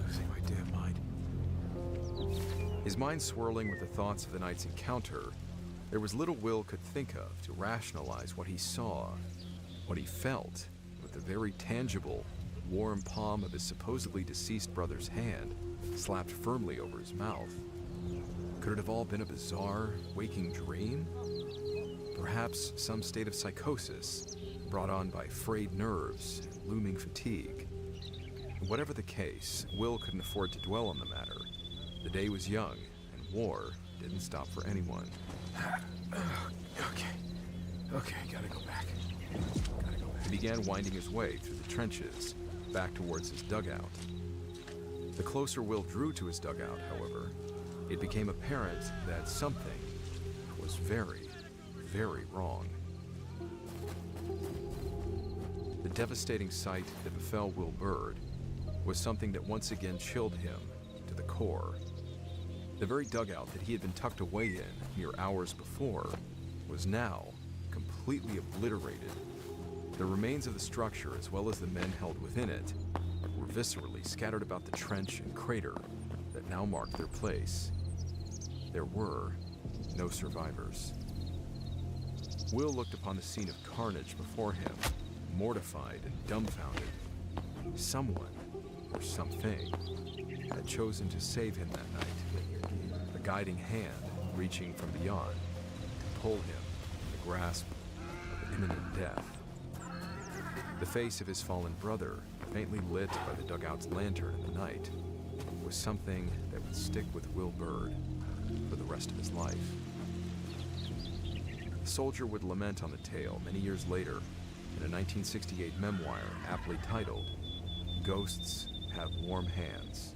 losing my damn mind. His mind swirling with the thoughts of the night's encounter, there was little Will could think of to rationalize what he saw, what he felt, with the very tangible, warm palm of his supposedly deceased brother's hand slapped firmly over his mouth. Could it have all been a bizarre, waking dream? Perhaps some state of psychosis brought on by frayed nerves and looming fatigue. Whatever the case, Will couldn't afford to dwell on the matter. The day was young, and war didn't stop for anyone. Okay, gotta go back. He began winding his way through the trenches, back towards his dugout. The closer Will drew to his dugout, however, it became apparent that something was very wrong. The devastating sight that befell Will Bird was something that once again chilled him to the core. The very dugout that he had been tucked away in mere hours before was now completely obliterated. The remains of the structure, as well as the men held within it, were viscerally scattered about the trench and crater that now marked their place. There were no survivors. Will looked upon the scene of carnage before him, mortified and dumbfounded. Someone, or something, had chosen to save him that night. A guiding hand reaching from beyond to pull him in the grasp of imminent death. The face of his fallen brother, faintly lit by the dugout's lantern in the night, was something that would stick with Will Bird for the rest of his life. The soldier would lament on the tale many years later in a 1968 memoir aptly titled, "Ghosts Have Warm Hands."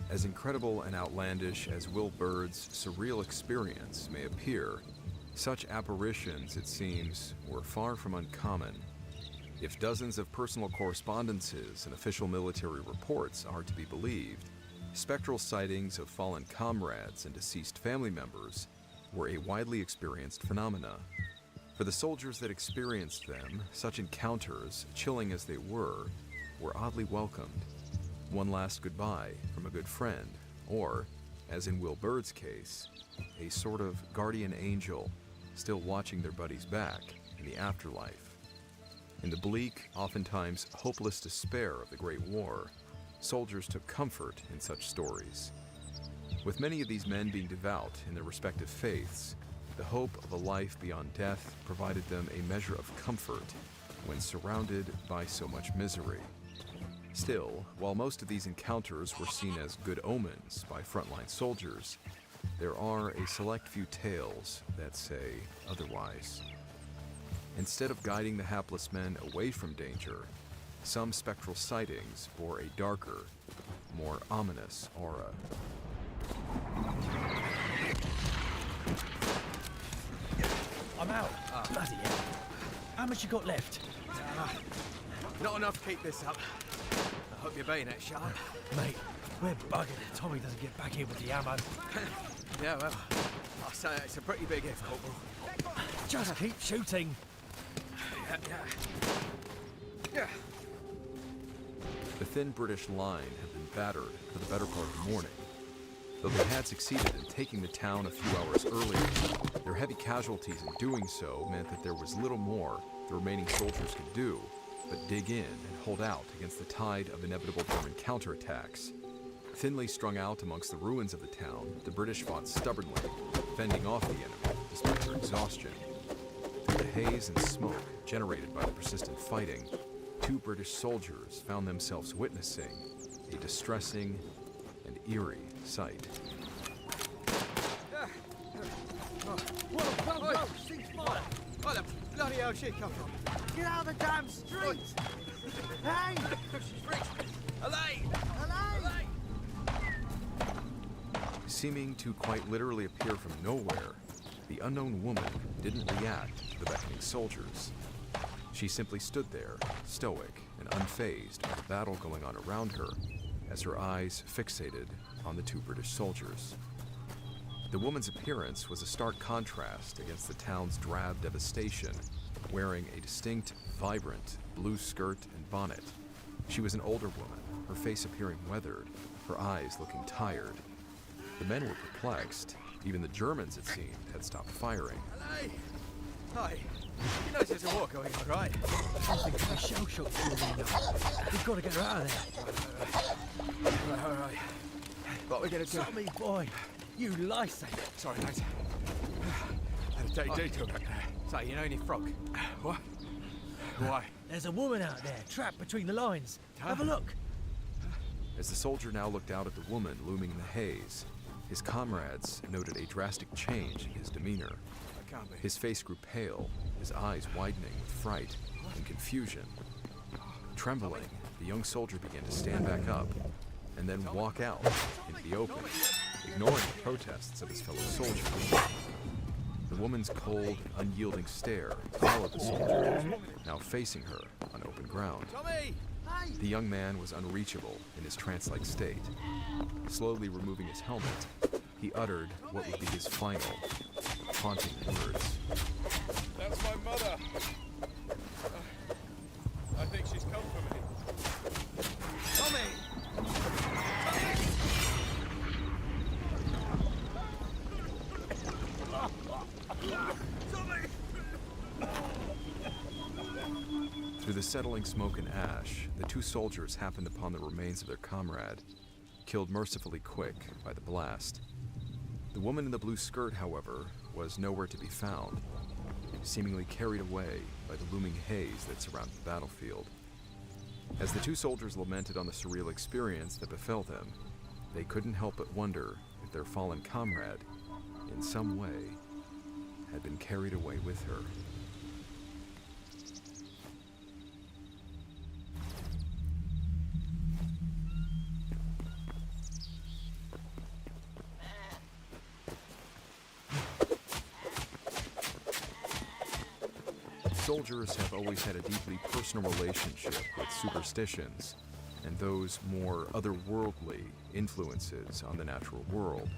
As incredible and outlandish as Will Bird's surreal experience may appear, such apparitions, it seems, were far from uncommon. If dozens of personal correspondences and official military reports are to be believed, spectral sightings of fallen comrades and deceased family members were a widely experienced phenomena. For the soldiers that experienced them, such encounters, chilling as they were oddly welcomed. One last goodbye from a good friend, or, as in Will Bird's case, a sort of guardian angel still watching their buddy's back in the afterlife. In the bleak, oftentimes hopeless despair of the Great War, soldiers took comfort in such stories. With many of these men being devout in their respective faiths, the hope of a life beyond death provided them a measure of comfort when surrounded by so much misery. Still, while most of these encounters were seen as good omens by frontline soldiers, there are a select few tales that say otherwise. Instead of guiding the hapless men away from danger, some spectral sightings bore a darker, more ominous aura. I'm out. Bloody hell. How much you got left? Not enough to keep this up. I hope your bayonet's sharp. Mate, we're buggered if Tommy doesn't get back here with the ammo. Yeah, well, I'll It's a pretty big if, Corporal. Just keep shooting. Yeah. The thin British line had been battered for the better part of the morning. Though they had succeeded in taking the town a few hours earlier, their heavy casualties in doing so meant that there was little more the remaining soldiers could do but dig in and hold out against the tide of inevitable German counterattacks. Thinly strung out amongst the ruins of the town, the British fought stubbornly, fending off the enemy despite their exhaustion. Through the haze and smoke generated by the persistent fighting, 2 British soldiers found themselves witnessing a distressing and eerie sight. Whoa, cease fire! Where the bloody hell she come from? Get out of the damn street! Hey! Elaine! Seeming to quite literally appear from nowhere, the unknown woman didn't react to the beckoning soldiers. She simply stood there, stoic and unfazed by the battle going on around her, as her eyes fixated on the 2 British soldiers. The woman's appearance was a stark contrast against the town's drab devastation, wearing a distinct, vibrant blue skirt and bonnet. She was an older woman, her face appearing weathered, her eyes looking tired. The men were perplexed. Even the Germans, it seemed, had stopped firing. Elaine! Hi. You know there's a war going on, right? I think a shell shock for all we know. We've got to get her out of there. All right. What are we gonna do? Tommy boy, you lifesaver. Sorry, mate. Had a day detour back there. So, you know any frog? What? Why? There's a woman out there, trapped between the lines. Have a look. As the soldier now looked out at the woman looming in the haze, his comrades noted a drastic change in his demeanor. That can't be. His face grew pale, his eyes widening with fright and confusion. Trembling, the young soldier began to stand back up and then walk out into the open, ignoring the protests of his fellow soldiers. The woman's cold, unyielding stare followed the soldier, now facing her on open ground. Tommy! The young man was unreachable in his trance-like state. Slowly removing his helmet, he uttered what would be his final, haunting words. That's my mother. I think she's come for me. Tommy! Through the settling smoke and ash, the 2 soldiers happened upon the remains of their comrade, killed mercifully quick by the blast. The woman in the blue skirt, however, was nowhere to be found, seemingly carried away by the looming haze that surrounded the battlefield. As the 2 soldiers lamented on the surreal experience that befell them, they couldn't help but wonder if their fallen comrade, in some way, had been carried away with her. Soldiers have always had a deeply personal relationship with superstitions and those more otherworldly influences on the natural world.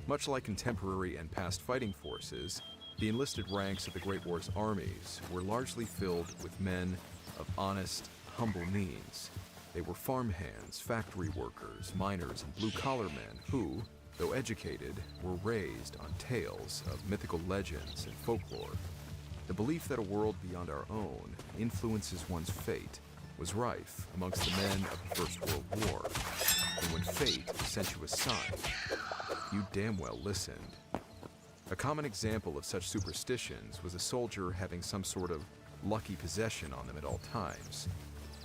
Much like contemporary and past fighting forces, the enlisted ranks of the Great War's armies were largely filled with men of honest, humble means. They were farmhands, factory workers, miners, and blue-collar men who, though educated, were raised on tales of mythical legends and folklore. The belief that a world beyond our own influences one's fate was rife amongst the men of the First World War. And when fate sent you a sign, you damn well listened. A common example of such superstitions was a soldier having some sort of lucky possession on them at all times.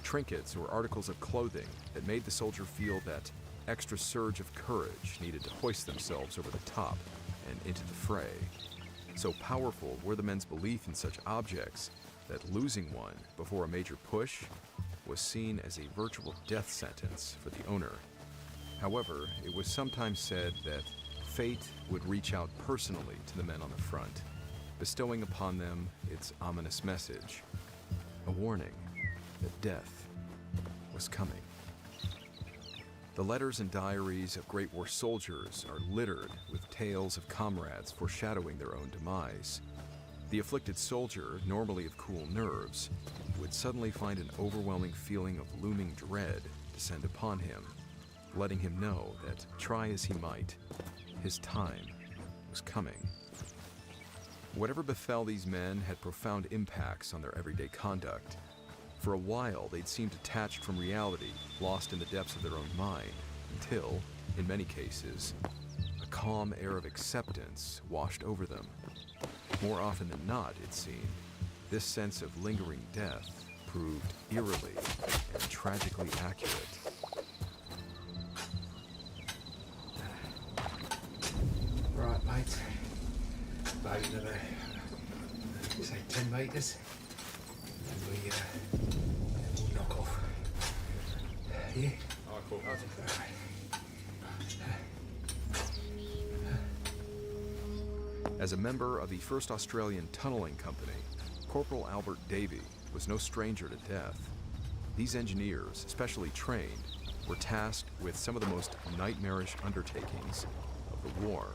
Trinkets or articles of clothing that made the soldier feel that extra surge of courage needed to hoist themselves over the top and into the fray. So powerful were the men's belief in such objects that losing one before a major push was seen as a virtual death sentence for the owner. However, it was sometimes said that fate would reach out personally to the men on the front, bestowing upon them its ominous message, a warning that death was coming. The letters and diaries of Great War soldiers are littered with tales of comrades foreshadowing their own demise. The afflicted soldier, normally of cool nerves, would suddenly find an overwhelming feeling of looming dread descend upon him, letting him know that, try as he might, his time was coming. Whatever befell these men had profound impacts on their everyday conduct. For a while, they'd seemed detached from reality, lost in the depths of their own mind, until, in many cases, a calm air of acceptance washed over them. More often than not, it seemed, this sense of lingering death proved eerily and tragically accurate. Right, mate. About another, say, 10 metres. And we'll knock off. Yeah? Alright, cool. As a member of the 1st Australian Tunnelling Company, Corporal Albert Davey was no stranger to death. These engineers, specially trained, were tasked with some of the most nightmarish undertakings of the war.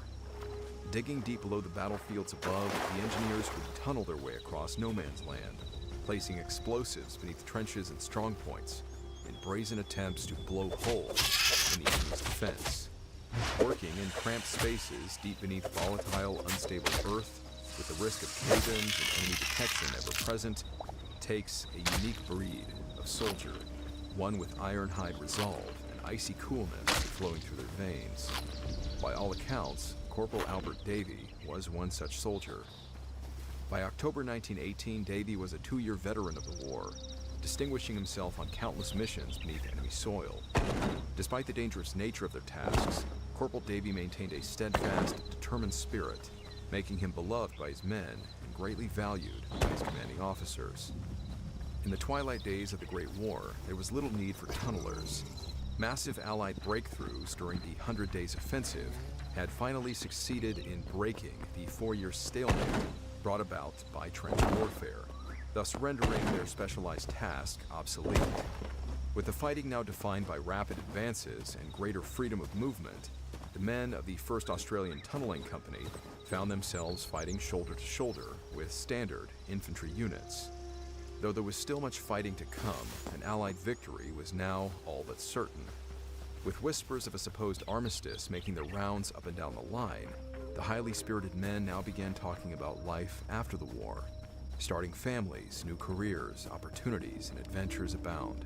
Digging deep below the battlefields above, the engineers would tunnel their way across no man's land, placing explosives beneath trenches and strongpoints in brazen attempts to blow holes in the enemy's defense. Working in cramped spaces deep beneath volatile, unstable earth, with the risk of cave-ins and enemy detection ever present, takes a unique breed of soldier, one with iron-hide resolve and icy coolness flowing through their veins. By all accounts, Corporal Albert Davey was one such soldier. By October 1918, Davey was a 2-year veteran of the war, distinguishing himself on countless missions beneath enemy soil. Despite the dangerous nature of their tasks, Corporal Davey maintained a steadfast, determined spirit, making him beloved by his men and greatly valued by his commanding officers. In the twilight days of the Great War, there was little need for tunnelers. Massive Allied breakthroughs during the 100 Days Offensive had finally succeeded in breaking the 4-year stalemate brought about by trench warfare, thus rendering their specialized task obsolete. With the fighting now defined by rapid advances and greater freedom of movement, the men of the 1st Australian Tunnelling Company found themselves fighting shoulder to shoulder with standard infantry units. Though there was still much fighting to come, an Allied victory was now all but certain. With whispers of a supposed armistice making their rounds up and down the line, the highly spirited men now began talking about life after the war, starting families, new careers, opportunities, and adventures abound.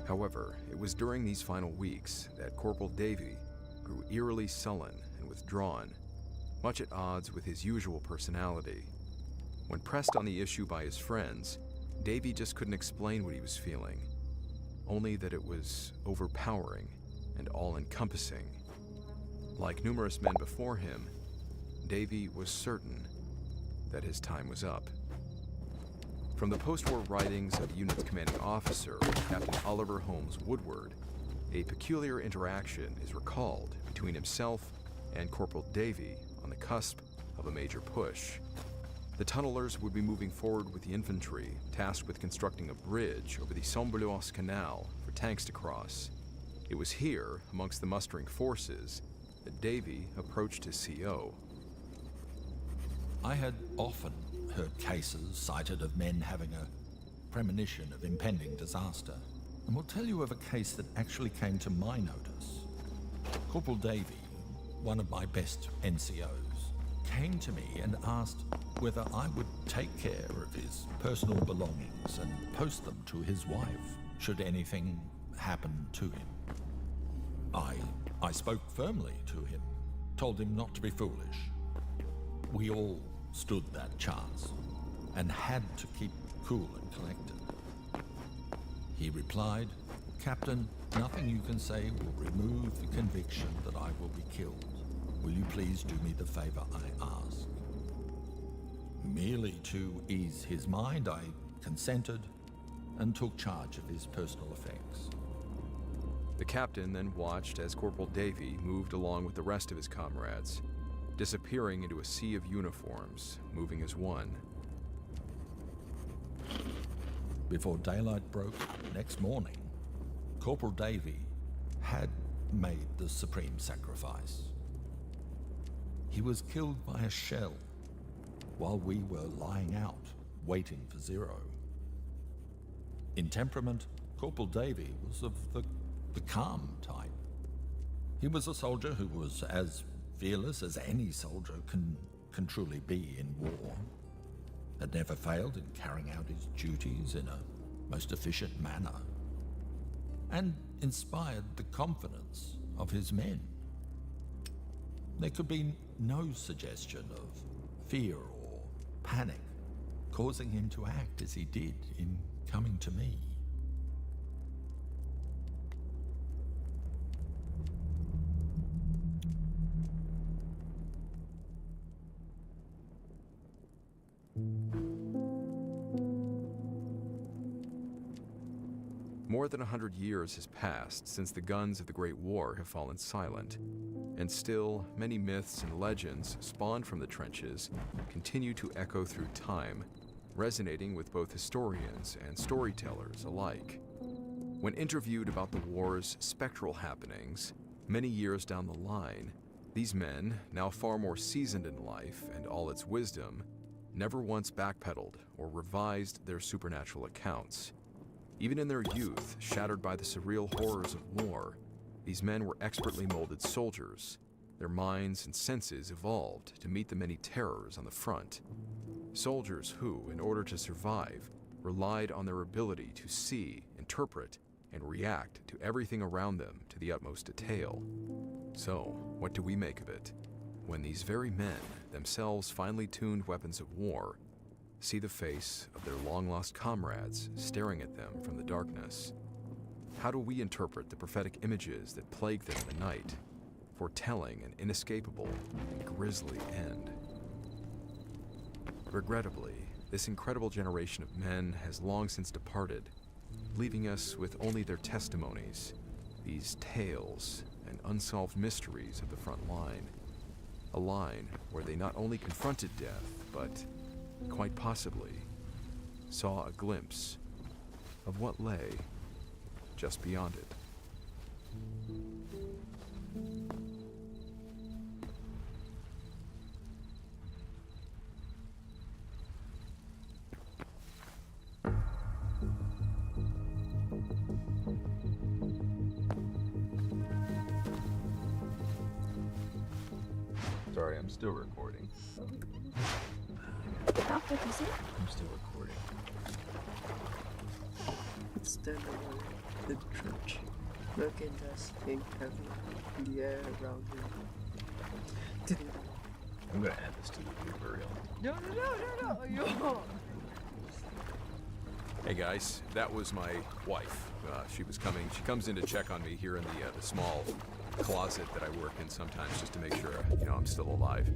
However, it was during these final weeks that Corporal Davey grew eerily sullen and withdrawn, much at odds with his usual personality. When pressed on the issue by his friends, Davey just couldn't explain what he was feeling, only that it was overpowering and all-encompassing. Like numerous men before him, Davey was certain that his time was up. From the post-war writings of the unit's commanding officer, Captain Oliver Holmes Woodward, a peculiar interaction is recalled between himself and Corporal Davey on the cusp of a major push. The tunnelers would be moving forward with the infantry, tasked with constructing a bridge over the Saint-Benoît Canal for tanks to cross. It was here, amongst the mustering forces, that Davey approached his CO. I had often heard cases cited of men having a premonition of impending disaster, and will tell you of a case that actually came to my notice. Corporal Davey, one of my best NCOs, came to me and asked whether I would take care of his personal belongings and post them to his wife should anything happen to him. I spoke firmly to him, told him not to be foolish. We all stood that chance and had to keep cool and collected. He replied, "Captain, nothing you can say will remove the conviction that I will be killed. Will you please do me the favor I ask?" Merely to ease his mind, I consented and took charge of his personal effects. The captain then watched as Corporal Davey moved along with the rest of his comrades, disappearing into a sea of uniforms, moving as one. Before daylight broke next morning, Corporal Davey had made the supreme sacrifice. He was killed by a shell while we were lying out, waiting for Zero. In temperament, Corporal Davy was of the calm type. He was a soldier who was as fearless as any soldier can truly be in war, had never failed in carrying out his duties in a most efficient manner, and inspired the confidence of his men. There could be no suggestion of fear or panic causing him to act as he did in coming to me. More than 100 years has passed since the guns of the Great War have fallen silent, and still many myths and legends spawned from the trenches continue to echo through time, resonating with both historians and storytellers alike. When interviewed about the war's spectral happenings, many years down the line, these men, now far more seasoned in life and all its wisdom, never once backpedaled or revised their supernatural accounts. Even in their youth, shattered by the surreal horrors of war, these men were expertly molded soldiers. Their minds and senses evolved to meet the many terrors on the front. Soldiers who, in order to survive, relied on their ability to see, interpret, and react to everything around them to the utmost detail. So, what do we make of it when these very men, themselves finely tuned weapons of war, see the face of their long-lost comrades staring at them from the darkness? How do we interpret the prophetic images that plague them in the night, foretelling an inescapable and grisly end? Regrettably, this incredible generation of men has long since departed, leaving us with only their testimonies, these tales and unsolved mysteries of the front line. A line where they not only confronted death, but quite possibly saw a glimpse of what lay just beyond it. Sorry, I'm still recording. How quick is it? I'm still recording. Stand alone in the trench. Look and us hang heavy in the air around him. I'm gonna add this to the blooper reel. No. Hey guys, that was my wife. She comes in to check on me here in the small closet that I work in sometimes, just to make sure, I'm still alive.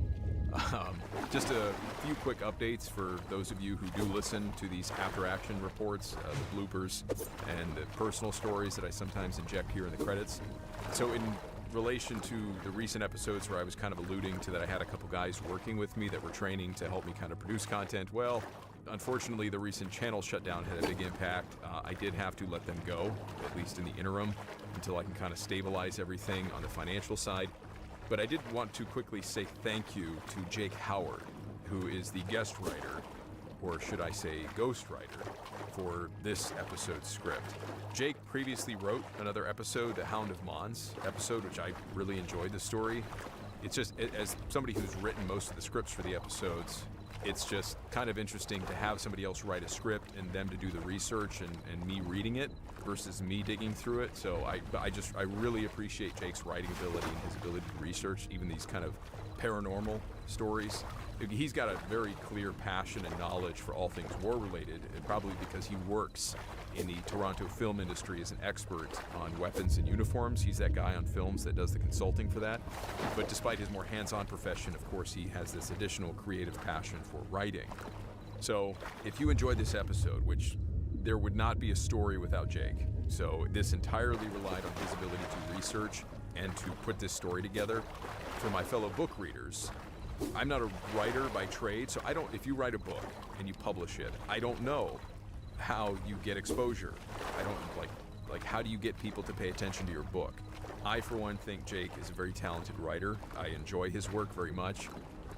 Just a few quick updates for those of you who do listen to these after-action reports, the bloopers, and the personal stories that I sometimes inject here in the credits. So in relation to the recent episodes where I was kind of alluding to that I had a couple guys working with me that were training to help me kind of produce content, well, unfortunately the recent channel shutdown had a big impact. I did have to let them go, at least in the interim, until I can kind of stabilize everything on the financial side. But I did want to quickly say thank you to Jake Howard, who is the guest writer, or should I say ghost writer, for this episode's script. Jake previously wrote another episode, the Hound of Mons episode, which I really enjoyed the story. It's just, as somebody who's written most of the scripts for the episodes, it's just kind of interesting to have somebody else write a script and them to do the research and me reading it versus me digging through it. So I really appreciate Jake's writing ability and his ability to research even these kind of paranormal stories. He's got a very clear passion and knowledge for all things war related, and probably because he works in the Toronto film industry as an expert on weapons and uniforms. He's that guy on films that does the consulting for that. But despite his more hands-on profession, of course, he has this additional creative passion for writing. So if you enjoyed this episode, which there would not be a story without Jake, so this entirely relied on his ability to research and to put this story together. For my fellow book readers, I'm not a writer by trade, so if you write a book and you publish it, I don't know how you get exposure. I don't Like, how do you get people to pay attention to your book? I, for one, think Jake is a very talented writer. I enjoy his work very much.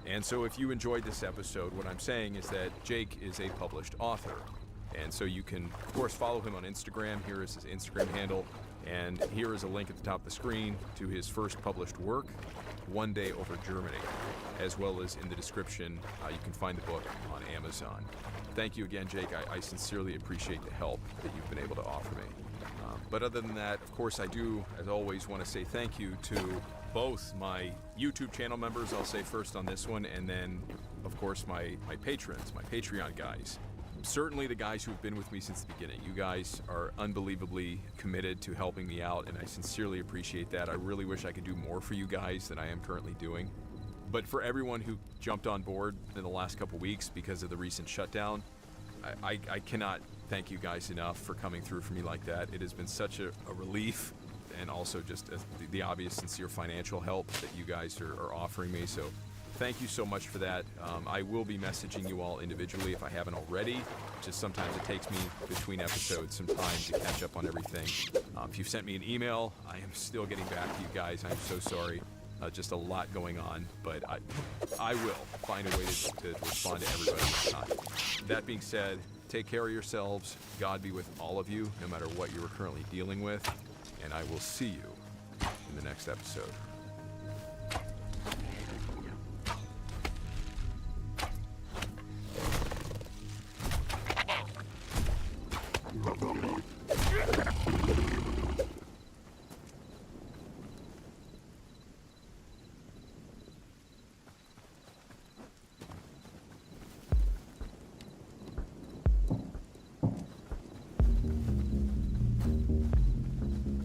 And so if you enjoyed this episode, what I'm saying is that Jake is a published author. And so you can, of course, follow him on Instagram. Here is his Instagram handle. And here is a link at the top of the screen to his first published work, One Day Over Germany, as well as in the description, you can find the book on Amazon. Thank you again, Jake. I sincerely appreciate the help that you've been able to offer me. But other than that, of course, I do, as always, want to say thank you to both my YouTube channel members, I'll say first on this one, and then, of course, my patrons, my Patreon guys. Certainly the guys who have been with me since the beginning. You guys are unbelievably committed to helping me out, and I sincerely appreciate that. I really wish I could do more for you guys than I am currently doing. But for everyone who jumped on board in the last couple weeks because of the recent shutdown, I cannot thank you guys enough for coming through for me like that. It has been such a relief, and also just the obvious sincere financial help that you guys are offering me. So thank you so much for that. I will be messaging you all individually if I haven't already. Just sometimes it takes me between episodes some time to catch up on everything. If you've sent me an email, I am still getting back to you guys. I'm so sorry. Just a lot going on, but I will find a way to respond to everybody this time. That being said, take care of yourselves. God be with all of you, no matter what you're currently dealing with, and I will see you in the next episode.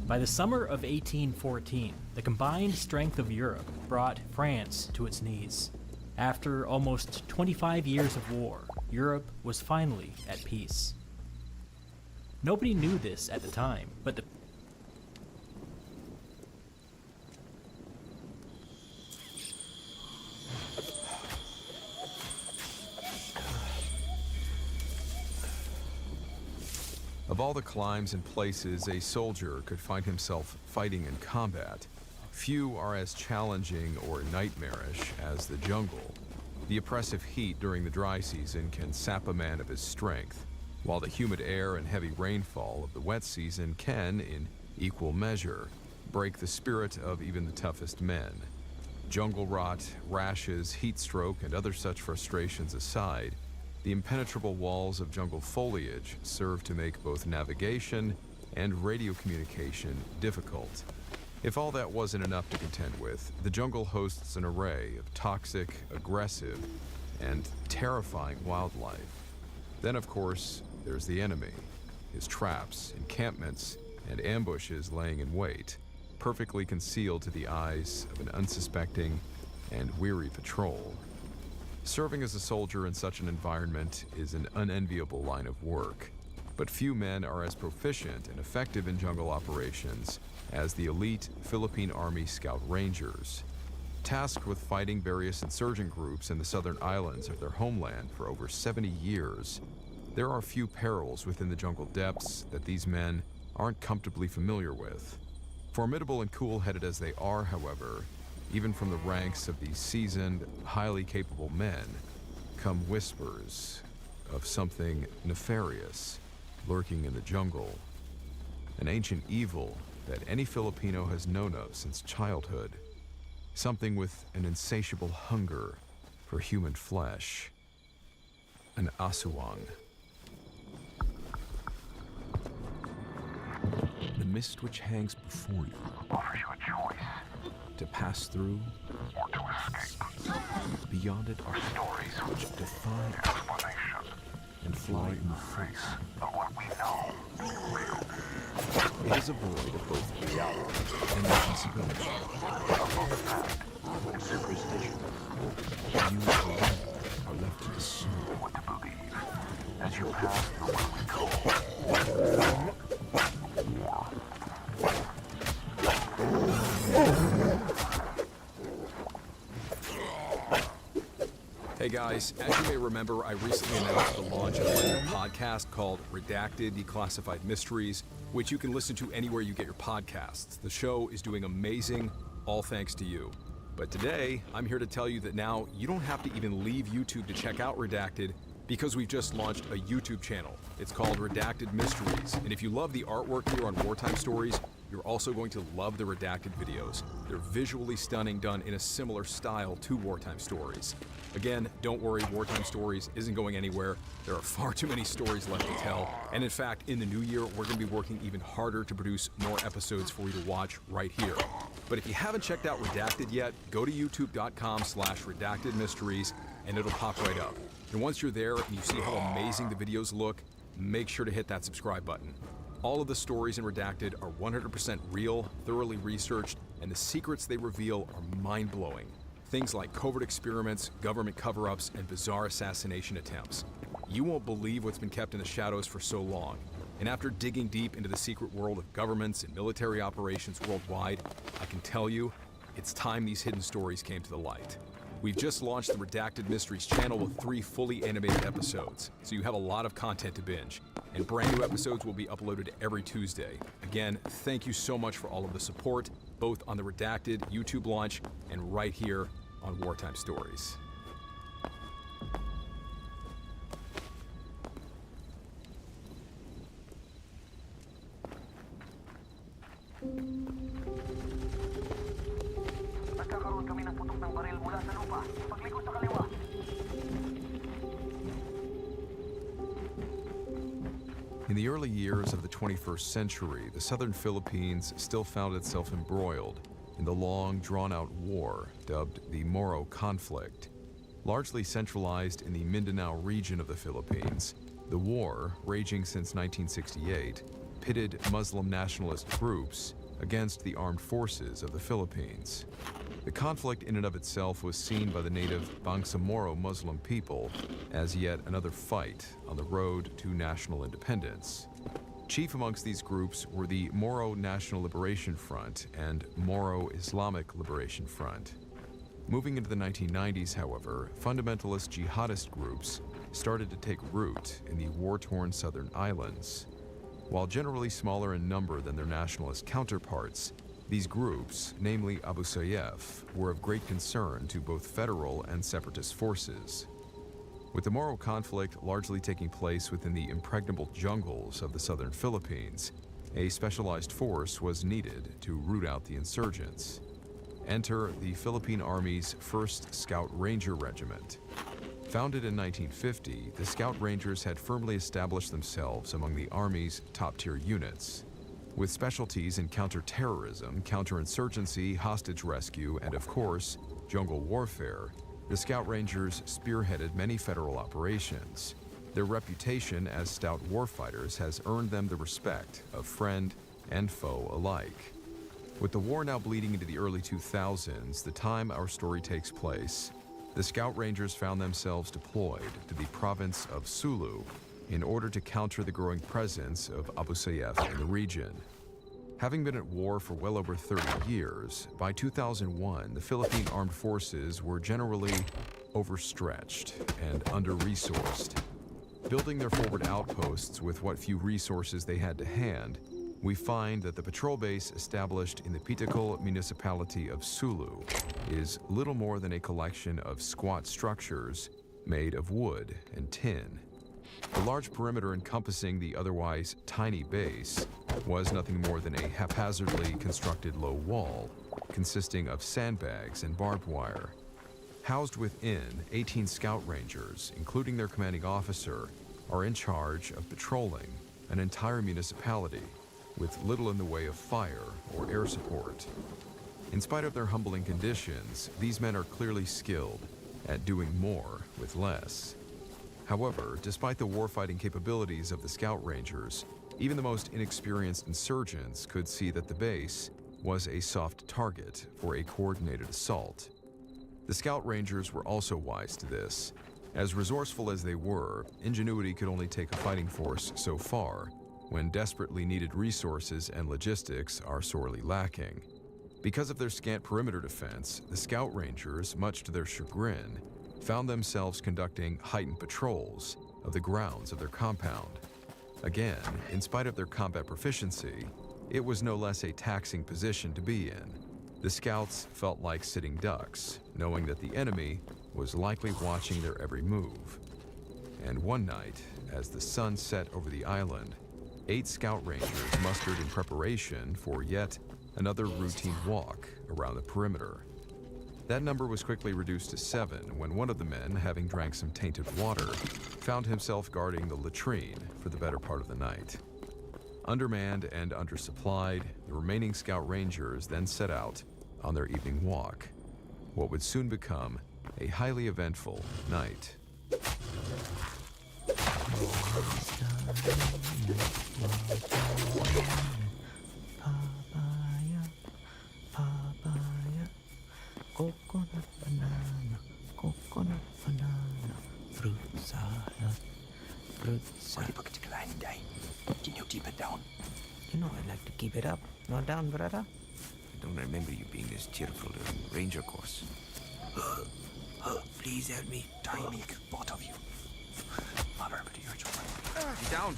By the summer of 1814, the combined strength of Europe brought France to its knees. After almost 25 years of war, Europe was finally at peace. Nobody knew this at the time, but the Of all the climes and places a soldier could find himself fighting in combat, few are as challenging or nightmarish as the jungle. The oppressive heat during the dry season can sap a man of his strength, while the humid air and heavy rainfall of the wet season can, in equal measure, break the spirit of even the toughest men. Jungle rot, rashes, heat stroke, and other such frustrations aside, the impenetrable walls of jungle foliage serve to make both navigation and radio communication difficult. If all that wasn't enough to contend with, the jungle hosts an array of toxic, aggressive, and terrifying wildlife. Then, of course, there's the enemy, his traps, encampments, and ambushes laying in wait, perfectly concealed to the eyes of an unsuspecting and weary patrol. Serving as a soldier in such an environment is an unenviable line of work, but few men are as proficient and effective in jungle operations as the elite Philippine Army Scout Rangers. Tasked with fighting various insurgent groups in the southern islands of their homeland for over 70 years, there are few perils within the jungle depths that these men aren't comfortably familiar with. Formidable and cool-headed as they are, however, even from the ranks of these seasoned, highly capable men, come whispers of something nefarious lurking in the jungle. An ancient evil that any Filipino has known of since childhood. Something with an insatiable hunger for human flesh. An aswang. The mist which hangs before you offers you a choice. To pass through or to escape. Beyond it are stories which defy explanation and fly in the face of what we know is real. It is a void of both reality and possibility. Of both fact and superstition. You alone are left to discern what to believe as you pass through what we call Hey Hey guys, as you may remember, I recently announced the launch of a new podcast called Redacted Declassified Mysteries, which you can listen to anywhere you get your podcasts. The show is doing amazing, all thanks to you. But today, I'm here to tell you that now you don't have to even leave YouTube to check out Redacted, because we've just launched a YouTube channel. It's called Redacted Mysteries, and if you love the artwork here on Wartime Stories, you're also going to love the redacted videos. They're visually stunning, done in a similar style to Wartime Stories. Again, don't worry, Wartime Stories isn't going anywhere. There are far too many stories left to tell, and in fact, in the new year, we're going to be working even harder to produce more episodes for you to watch right here. But if you haven't checked out Redacted yet, go to youtube.com/redactedmysteries, and it'll pop right up. And once you're there and you see how amazing the videos look, make sure to hit that subscribe button. All of the stories in Redacted are 100% real, thoroughly researched, and the secrets they reveal are mind-blowing. Things like covert experiments, government cover-ups, and bizarre assassination attempts. You won't believe what's been kept in the shadows for so long. And after digging deep into the secret world of governments and military operations worldwide, I can tell you, it's time these hidden stories came to the light. We've just launched the Redacted Mysteries channel with 3 fully animated episodes, so you have a lot of content to binge. And brand new episodes will be uploaded every Tuesday. Again, thank you so much for all of the support, both on the Redacted YouTube launch and right here on Wartime Stories. Nagkakaroon kami ng putok ng baril mula sa lupa. Paglikod sa kaliwa. In the early years of the 21st century, the southern Philippines still found itself embroiled in the long, drawn-out war dubbed the Moro Conflict. Largely centralized in the Mindanao region of the Philippines, the war, raging since 1968, pitted Muslim nationalist groups against the armed forces of the Philippines. The conflict in and of itself was seen by the native Bangsamoro Muslim people as yet another fight on the road to national independence. Chief amongst these groups were the Moro National Liberation Front and Moro Islamic Liberation Front. Moving into the 1990s, however, fundamentalist jihadist groups started to take root in the war-torn southern islands. While generally smaller in number than their nationalist counterparts, these groups, namely Abu Sayyaf, were of great concern to both federal and separatist forces. With the Moro conflict largely taking place within the impregnable jungles of the southern Philippines, a specialized force was needed to root out the insurgents. Enter the Philippine Army's 1st Scout Ranger Regiment. Founded in 1950, the Scout Rangers had firmly established themselves among the Army's top-tier units. With specialties in counter-terrorism, counterinsurgency, hostage rescue, and of course, jungle warfare, the Scout Rangers spearheaded many federal operations. Their reputation as stout warfighters has earned them the respect of friend and foe alike. With the war now bleeding into the early 2000s, the time our story takes place, the Scout Rangers found themselves deployed to the province of Sulu in order to counter the growing presence of Abu Sayyaf in the region. Having been at war for well over 30 years, by 2001, the Philippine Armed Forces were generally overstretched and under-resourced. Building their forward outposts with what few resources they had to hand, we find that the patrol base established in the Pitakul municipality of Sulu is little more than a collection of squat structures made of wood and tin. The large perimeter encompassing the otherwise tiny base was nothing more than a haphazardly constructed low wall consisting of sandbags and barbed wire. Housed within, 18 Scout Rangers, including their commanding officer, are in charge of patrolling an entire municipality with little in the way of fire or air support. In spite of their humbling conditions, these men are clearly skilled at doing more with less. However, despite the warfighting capabilities of the Scout Rangers, even the most inexperienced insurgents could see that the base was a soft target for a coordinated assault. The Scout Rangers were also wise to this. As resourceful as they were, ingenuity could only take a fighting force so far, when desperately needed resources and logistics are sorely lacking. Because of their scant perimeter defense, the Scout Rangers, much to their chagrin, found themselves conducting heightened patrols of the grounds of their compound. Again, in spite of their combat proficiency, it was no less a taxing position to be in. The scouts felt like sitting ducks, knowing that the enemy was likely watching their every move. And one night, as the sun set over the island, 8 scout rangers mustered in preparation for yet another routine walk around the perimeter. That number was quickly reduced to 7 when one of the men, having drank some tainted water, found himself guarding the latrine for the better part of the night. Undermanned and undersupplied, the remaining scout rangers then set out on their evening walk, what would soon become a highly eventful night. Coconut banana, fruit salad, fruit salad. Can you keep it down? You know I'd like to keep it up, not down, brother. I don't remember you being this cheerful during ranger course. Please help me. Tiny, both of you. Mother, but you're Get down.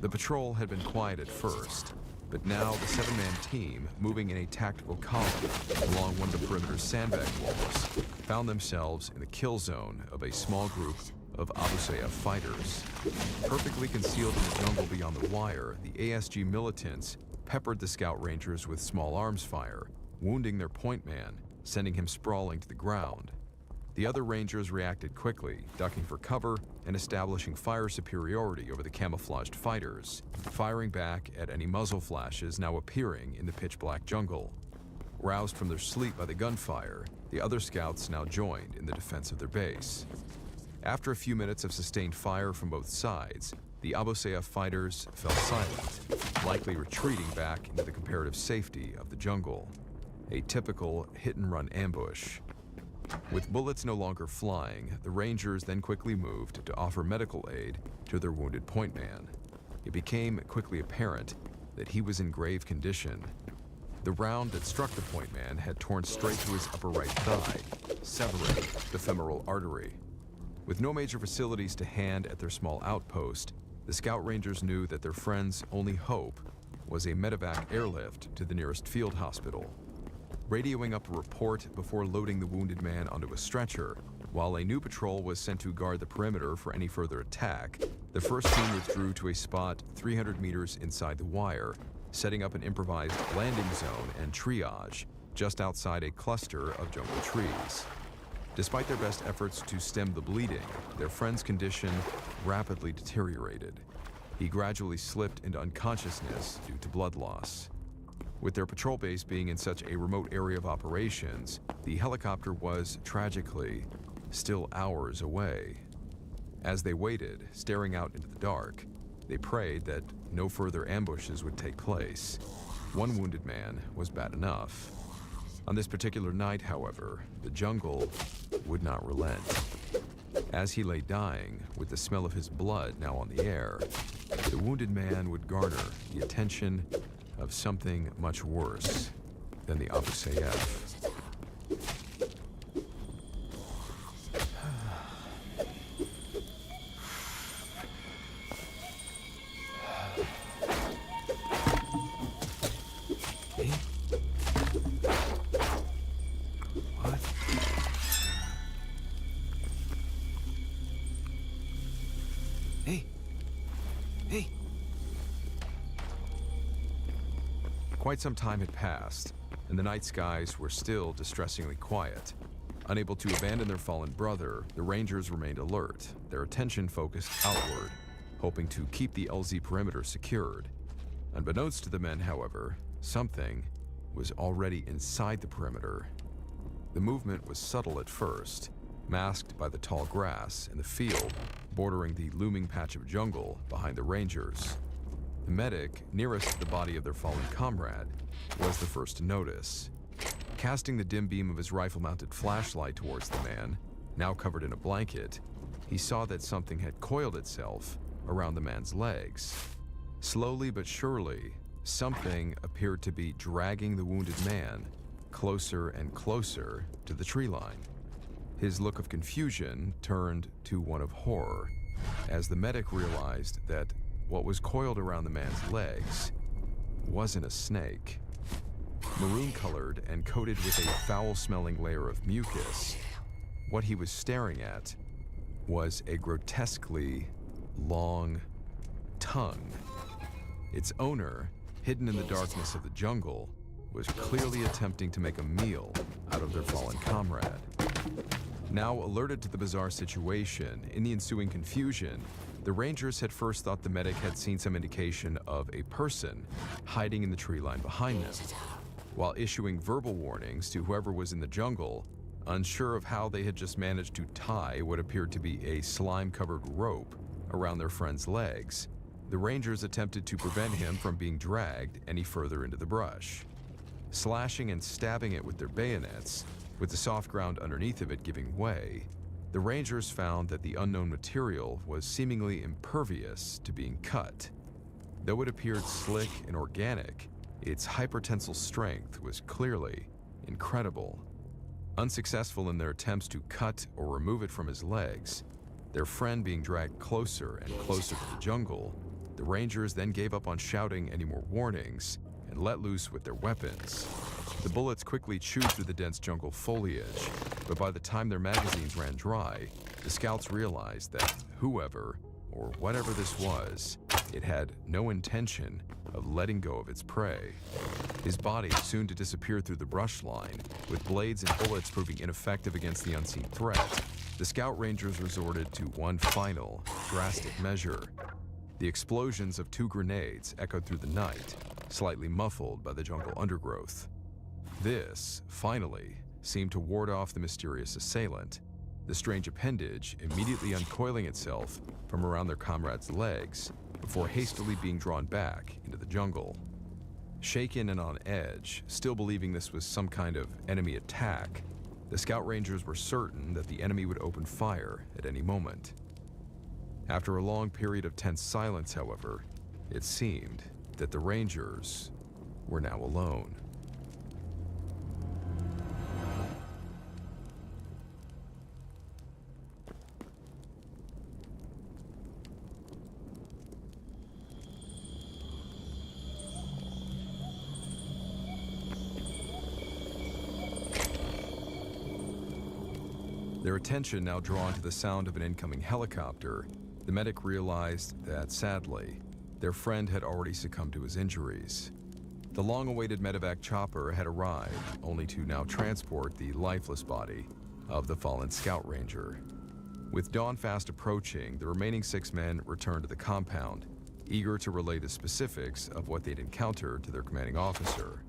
The patrol had been quiet at first, but now the 7-man team, moving in a tactical column along one of the perimeter's sandbag walls, found themselves in the kill zone of a small group of Abu Sayyaf fighters. Perfectly concealed in the jungle beyond the wire, the ASG militants peppered the scout rangers with small arms fire, wounding their point man, sending him sprawling to the ground. The other rangers reacted quickly, ducking for cover and establishing fire superiority over the camouflaged fighters, firing back at any muzzle flashes now appearing in the pitch-black jungle. Roused from their sleep by the gunfire, the other scouts now joined in the defense of their base. After a few minutes of sustained fire from both sides, the Abu Sayyaf fighters fell silent, likely retreating back into the comparative safety of the jungle. A typical hit-and-run ambush. With bullets no longer flying, the Rangers then quickly moved to offer medical aid to their wounded point man. It became quickly apparent that he was in grave condition. The round that struck the point man had torn straight through his upper right thigh, severing the femoral artery. With no major facilities to hand at their small outpost, the Scout Rangers knew that their friend's only hope was a medevac airlift to the nearest field hospital. Radioing up a report before loading the wounded man onto a stretcher, while a new patrol was sent to guard the perimeter for any further attack, the first team withdrew to a spot 300 meters inside the wire, setting up an improvised landing zone and triage just outside a cluster of jungle trees. Despite their best efforts to stem the bleeding, their friend's condition rapidly deteriorated. He gradually slipped into unconsciousness due to blood loss. With their patrol base being in such a remote area of operations, the helicopter was, tragically, still hours away. As they waited, staring out into the dark, they prayed that no further ambushes would take place. One wounded man was bad enough. On this particular night, however, the jungle would not relent. As he lay dying, with the smell of his blood now on the air, the wounded man would garner the attention of something much worse than the Abu Sayyaf. Quite some time had passed, and the night skies were still distressingly quiet. Unable to abandon their fallen brother, the Rangers remained alert, their attention focused outward, hoping to keep the LZ perimeter secured. Unbeknownst to the men, however, something was already inside the perimeter. The movement was subtle at first, masked by the tall grass in the field bordering the looming patch of jungle behind the Rangers. The medic, nearest to the body of their fallen comrade, was the first to notice. Casting the dim beam of his rifle-mounted flashlight towards the man, now covered in a blanket, he saw that something had coiled itself around the man's legs. Slowly but surely, something appeared to be dragging the wounded man closer and closer to the tree line. His look of confusion turned to one of horror as the medic realized that what was coiled around the man's legs wasn't a snake. Maroon-colored and coated with a foul-smelling layer of mucus, what he was staring at was a grotesquely long tongue. Its owner, hidden in the darkness of the jungle, was clearly attempting to make a meal out of their fallen comrade. Now alerted to the bizarre situation, in the ensuing confusion, the Rangers had first thought the medic had seen some indication of a person hiding in the tree line behind them. While issuing verbal warnings to whoever was in the jungle, unsure of how they had just managed to tie what appeared to be a slime-covered rope around their friend's legs, the Rangers attempted to prevent him from being dragged any further into the brush. Slashing and stabbing it with their bayonets, with the soft ground underneath of it giving way, the Rangers found that the unknown material was seemingly impervious to being cut. Though it appeared slick and organic, its hypertensile strength was clearly incredible. Unsuccessful in their attempts to cut or remove it from his legs, their friend being dragged closer and closer to the jungle, the Rangers then gave up on shouting any more warnings and let loose with their weapons. The bullets quickly chewed through the dense jungle foliage, but by the time their magazines ran dry, the scouts realized that whoever or whatever this was, it had no intention of letting go of its prey. His body soon to disappear through the brush line, with blades and bullets proving ineffective against the unseen threat. The Scout Rangers resorted to one final, drastic measure. The explosions of 2 grenades echoed through the night, slightly muffled by the jungle undergrowth. This, finally, seemed to ward off the mysterious assailant, the strange appendage immediately uncoiling itself from around their comrade's legs before hastily being drawn back into the jungle. Shaken and on edge, still believing this was some kind of enemy attack, the Scout Rangers were certain that the enemy would open fire at any moment. After a long period of tense silence, however, it seemed that the Rangers were now alone. Their attention now drawn to the sound of an incoming helicopter, the medic realized that, sadly, their friend had already succumbed to his injuries. The long-awaited medevac chopper had arrived, only to now transport the lifeless body of the fallen Scout Ranger. With dawn fast approaching, the remaining 6 men returned to the compound, eager to relay the specifics of what they'd encountered to their commanding officer.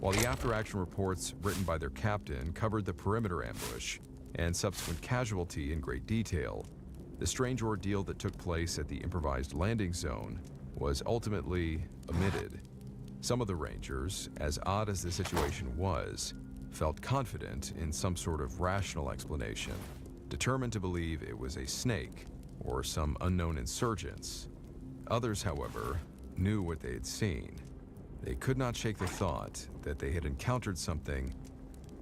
While the after-action reports written by their captain covered the perimeter ambush and subsequent casualty in great detail, the strange ordeal that took place at the improvised landing zone was ultimately omitted. Some of the Rangers, as odd as the situation was, felt confident in some sort of rational explanation, determined to believe it was a snake or some unknown insurgents. Others, however, knew what they had seen. They could not shake the thought that they had encountered something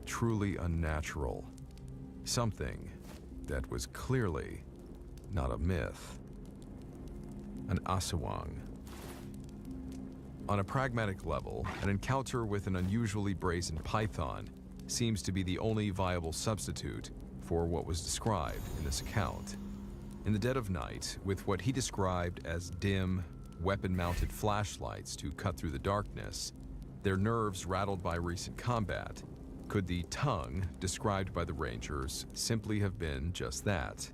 truly unnatural. Something that was clearly not a myth. An asawang. On a pragmatic level, an encounter with an unusually brazen python seems to be the only viable substitute for what was described in this account. In the dead of night, with what he described as dim, weapon-mounted flashlights to cut through the darkness, their nerves rattled by recent combat, could the tongue, described by the Rangers, simply have been just that?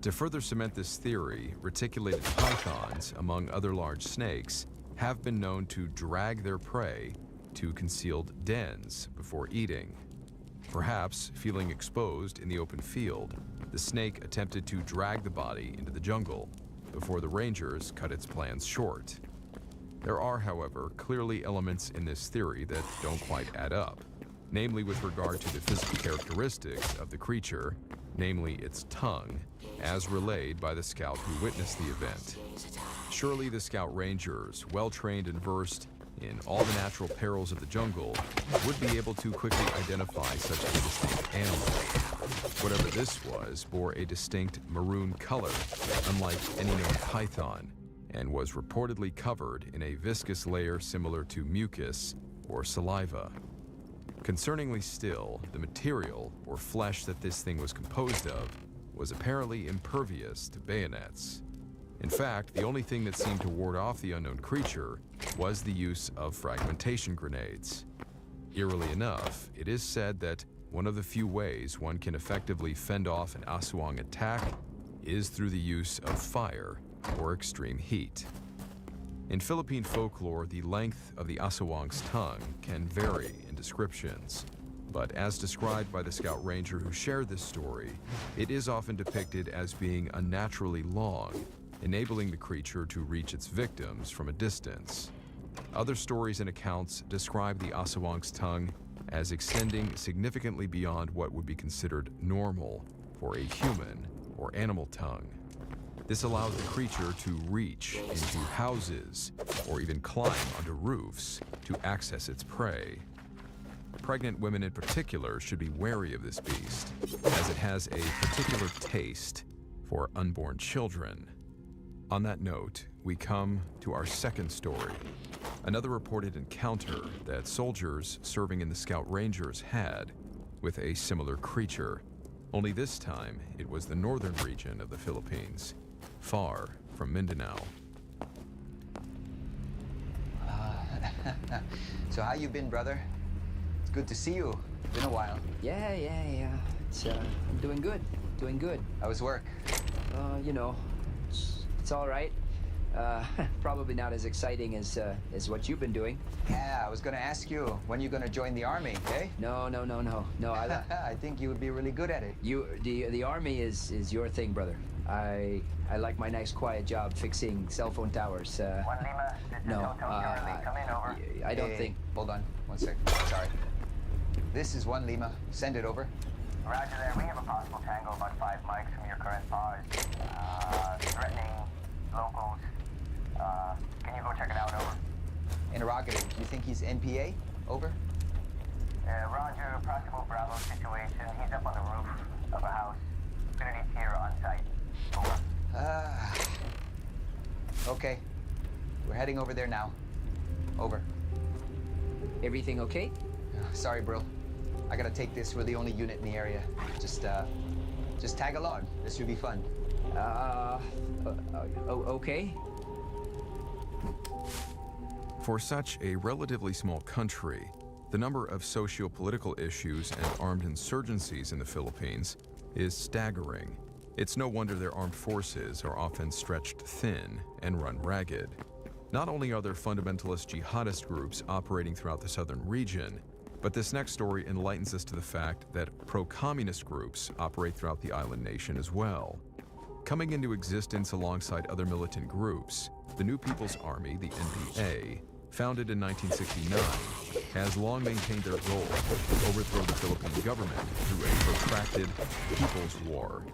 To further cement this theory, reticulated pythons, among other large snakes, have been known to drag their prey to concealed dens before eating. Perhaps, feeling exposed in the open field, the snake attempted to drag the body into the jungle before the Rangers cut its plans short. There are, however, clearly elements in this theory that don't quite add up, namely with regard to the physical characteristics of the creature, namely its tongue, as relayed by the scout who witnessed the event. Surely the Scout Rangers, well trained and versed in all the natural perils of the jungle, would be able to quickly identify such a distinct animal. Whatever this was bore a distinct maroon color, unlike any known python, and was reportedly covered in a viscous layer similar to mucus or saliva. Concerningly still, the material, or flesh that this thing was composed of, was apparently impervious to bayonets. In fact, the only thing that seemed to ward off the unknown creature was the use of fragmentation grenades. Eerily enough, it is said that one of the few ways one can effectively fend off an aswang attack is through the use of fire or extreme heat. In Philippine folklore, the length of the aswang's tongue can vary in descriptions, but as described by the scout ranger who shared this story, it is often depicted as being unnaturally long, enabling the creature to reach its victims from a distance. Other stories and accounts describe the aswang's tongue as extending significantly beyond what would be considered normal for a human or animal tongue. This allows the creature to reach into houses or even climb onto roofs to access its prey. Pregnant women in particular should be wary of this beast, as it has a particular taste for unborn children. On that note, we come to our second story, another reported encounter that soldiers serving in the Scout Rangers had with a similar creature. Only this time, it was the northern region of the Philippines, far from Mindanao. So how you been, brother? It's good to see you. Been a while. Yeah. It's I'm doing good. How was work? You know, it's all right. Probably not as exciting as what you've been doing. Yeah, I was gonna ask you, when you gonna join the army, eh? No. I think you would be really good at it. The army is your thing, brother. I like my nice quiet job fixing cell phone towers. 1 Lima, this is Hotel Charlie. Come in, over. I don't think. Hold on, 1 sec. Sorry. This is 1 Lima. Send it over. Roger there. We have a possible tango about 5 mics from your current pause. Threatening locals. Can you go check it out? Over. Interrogative. You think he's NPA? Over. Roger. Proximo Bravo situation. He's up on the roof of a house. Gonna need here on site. Over. Okay. We're heading over there now. Over. Everything okay? Sorry, bro. I gotta take this. We're the only unit in the area. Just tag along. This should be fun. Okay. For such a relatively small country, the number of socio-political issues and armed insurgencies in the Philippines is staggering. It's no wonder their armed forces are often stretched thin and run ragged. Not only are there fundamentalist jihadist groups operating throughout the southern region, but this next story enlightens us to the fact that pro-communist groups operate throughout the island nation as well. Coming into existence alongside other militant groups, the New People's Army, the NPA, founded in 1969, has long maintained their goal to overthrow the Philippine government through a protracted people's war.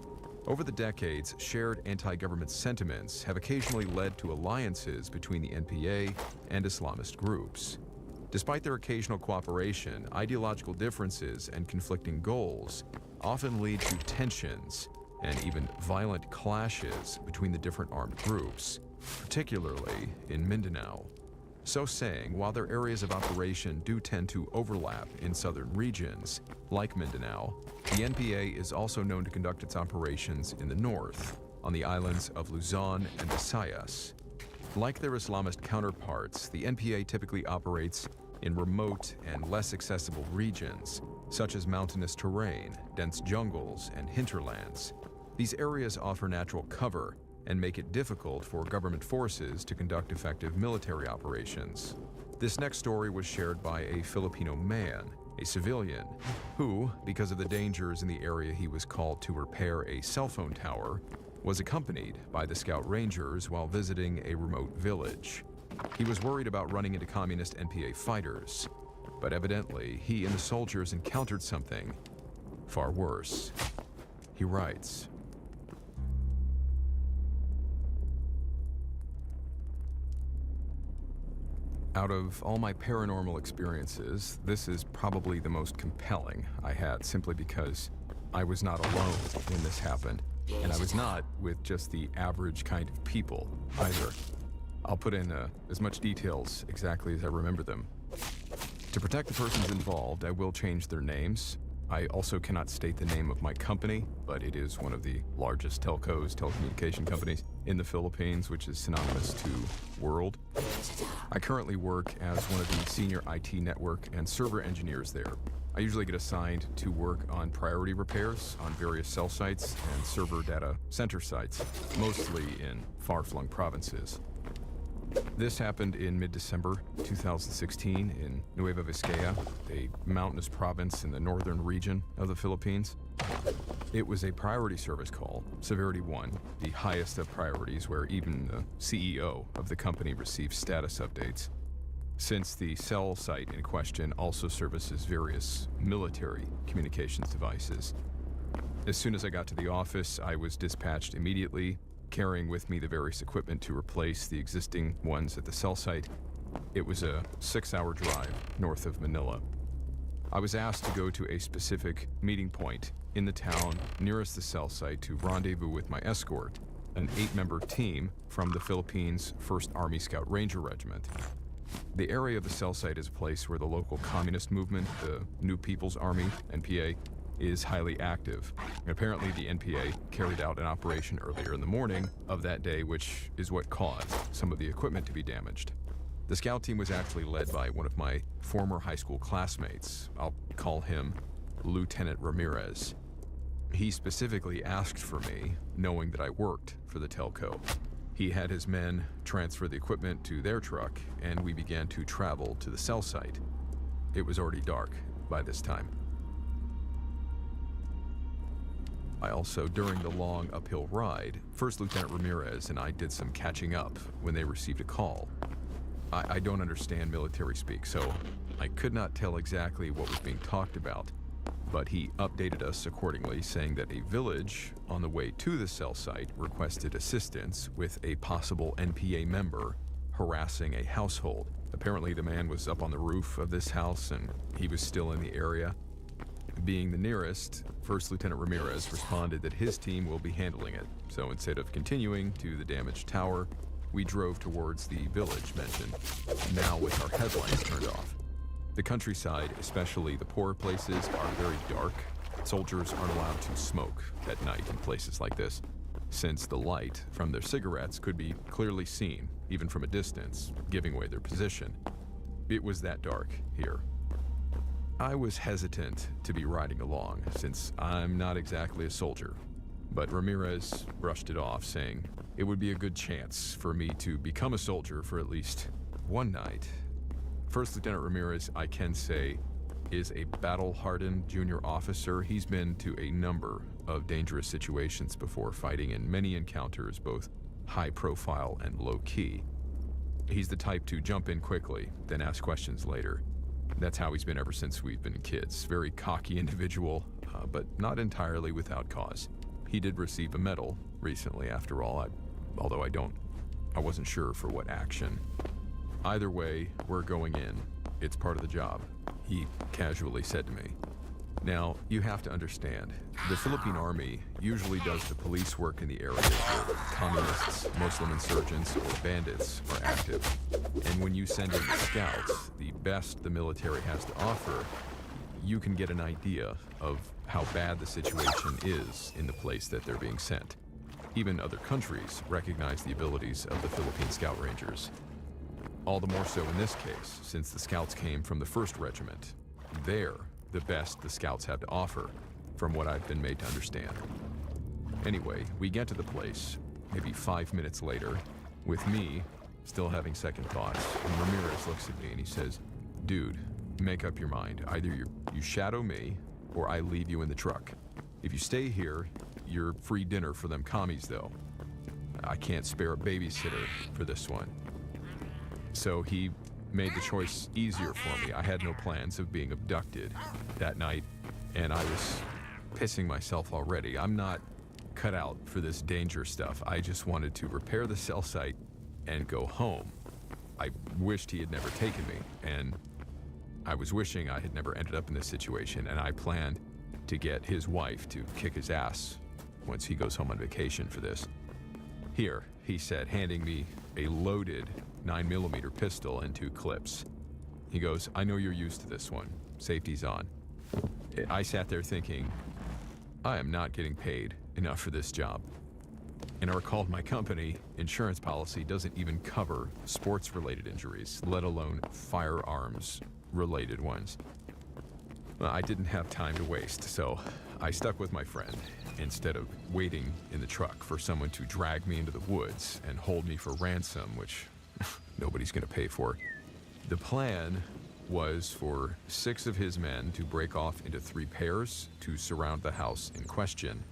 Over the decades, shared anti-government sentiments have occasionally led to alliances between the NPA and Islamist groups. Despite their occasional cooperation, ideological differences and conflicting goals often lead to tensions and even violent clashes between the different armed groups, particularly in Mindanao. So saying, while their areas of operation do tend to overlap in southern regions, like Mindanao, the NPA is also known to conduct its operations in the north, on the islands of Luzon and Visayas. Like their Islamist counterparts, the NPA typically operates in remote and less accessible regions, such as mountainous terrain, dense jungles, and hinterlands. These areas offer natural cover and make it difficult for government forces to conduct effective military operations. This next story was shared by a Filipino man, a civilian, who, because of the dangers in the area he was called to repair a cell phone tower, was accompanied by the Scout Rangers while visiting a remote village. He was worried about running into communist NPA fighters, but evidently he and the soldiers encountered something far worse. He writes, Out of all my paranormal experiences, this is probably the most compelling I had, simply because I was not alone when this happened, and I was not with just the average kind of people either. I'll put in as much details exactly as I remember them. To protect the persons involved, I will change their names. I also cannot state the name of my company, but it is one of the largest telcos, telecommunication companies in the Philippines, which is synonymous to world. I currently work as one of the senior IT network and server engineers there. I usually get assigned to work on priority repairs on various cell sites and server data center sites, mostly in far-flung provinces. This happened in mid-December 2016 in Nueva Vizcaya, a mountainous province in the northern region of the Philippines. It was a priority service call, Severity 1, the highest of priorities, where even the CEO of the company receives status updates. Since the cell site in question also services various military communications devices. As soon as I got to the office, I was dispatched immediately, carrying with me the various equipment to replace the existing ones at the cell site. It was a 6-hour drive north of Manila. I was asked to go to a specific meeting point in the town nearest the cell site to rendezvous with my escort, an 8-member team from the Philippines 1st Army Scout Ranger Regiment. The area of the cell site is a place where the local communist movement, the New People's Army, NPA, is highly active. Apparently the NPA carried out an operation earlier in the morning of that day, which is what caused some of the equipment to be damaged. The scout team was actually led by one of my former high school classmates. I'll call him Lieutenant Ramirez. He specifically asked for me, knowing that I worked for the telco. He had his men transfer the equipment to their truck, and we began to travel to the cell site. It was already dark by this time. I also, during the long uphill ride, First Lieutenant Ramirez and I did some catching up when they received a call. I don't understand military speak, so I could not tell exactly what was being talked about, but he updated us accordingly, saying that a village on the way to the cell site requested assistance with a possible NPA member harassing a household. Apparently the man was up on the roof of this house and he was still in the area. Being the nearest, First Lieutenant Ramirez responded that his team will be handling it. So instead of continuing to the damaged tower, we drove towards the village mentioned, now with our headlights turned off. The countryside, especially the poorer places, are very dark. Soldiers aren't allowed to smoke at night in places like this, since the light from their cigarettes could be clearly seen, even from a distance, giving away their position. It was that dark here. I was hesitant to be riding along, since I'm not exactly a soldier, but Ramirez brushed it off, saying it would be a good chance for me to become a soldier for at least one night. First Lieutenant Ramirez, I can say, is a battle-hardened junior officer. He's been to a number of dangerous situations before, fighting in many encounters, both high-profile and low-key. He's the type to jump in quickly, then ask questions later. That's how he's been ever since we've been kids. Very cocky individual, but not entirely without cause. He did receive a medal recently, after all, although I wasn't sure for what action. Either way, we're going in. It's part of the job, he casually said to me. Now, you have to understand, the Philippine Army usually does the police work in the areas where communists, Muslim insurgents, or bandits are active. And when you send in the scouts, the best the military has to offer, you can get an idea of how bad the situation is in the place that they're being sent. Even other countries recognize the abilities of the Philippine Scout Rangers. All the more so in this case, since the scouts came from the 1st Regiment. They're the best the scouts have to offer, from what I've been made to understand. Anyway, we get to the place, maybe 5 minutes later, with me still having second thoughts, and Ramirez looks at me and he says, "Dude, make up your mind. Either you shadow me, or I leave you in the truck. If you stay here, you're free dinner for them commies though. I can't spare a babysitter for this one." So he made the choice easier for me. I had no plans of being abducted that night, and I was pissing myself already. I'm not cut out for this danger stuff. I just wanted to repair the cell site and go home. I wished he had never taken me, and I was wishing I had never ended up in this situation, and I planned to get his wife to kick his ass once he goes home on vacation for this. Here, he said, handing me a loaded 9mm pistol and 2 clips. He goes, I know you're used to this one. Safety's on. I sat there thinking, I am not getting paid enough for this job. And I recalled my company insurance policy doesn't even cover sports-related injuries, let alone firearms-related ones. Well, I didn't have time to waste, so I stuck with my friend instead of waiting in the truck for someone to drag me into the woods and hold me for ransom, which nobody's going to pay for. The plan was for 6 of his men to break off into 3 pairs to surround the house in question.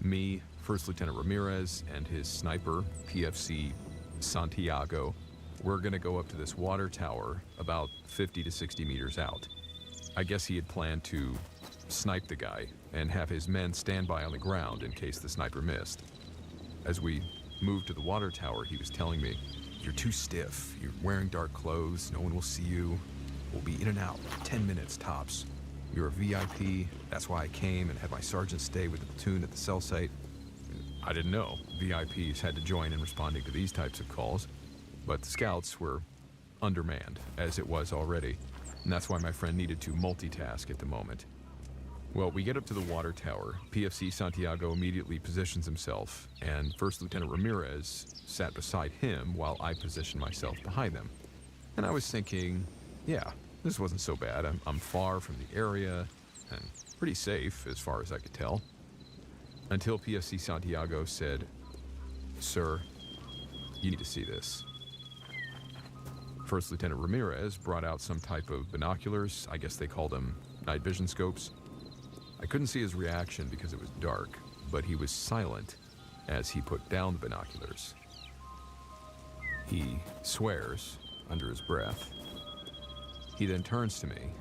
Me, First Lieutenant Ramirez, and his sniper, PFC Santiago, were going to go up to this water tower about 50 to 60 meters out. I guess he had planned to snipe the guy and have his men stand by on the ground in case the sniper missed. As we moved to the water tower, he was telling me, you're too stiff, you're wearing dark clothes, no one will see you. We'll be in and out, 10 minutes tops. You're a VIP, that's why I came and had my sergeant stay with the platoon at the cell site. I didn't know VIPs had to join in responding to these types of calls, but the scouts were undermanned, as it was already, and that's why my friend needed to multitask at the moment. Well, we get up to the water tower. PFC Santiago immediately positions himself, and First Lieutenant Ramirez sat beside him while I positioned myself behind them. And I was thinking, yeah, this wasn't so bad. I'm far from the area and pretty safe as far as I could tell. Until PFC Santiago said, Sir, you need to see this. First Lieutenant Ramirez brought out some type of binoculars. I guess they called them night vision scopes. I couldn't see his reaction because it was dark, but he was silent as he put down the binoculars. He swears under his breath. He then turns to me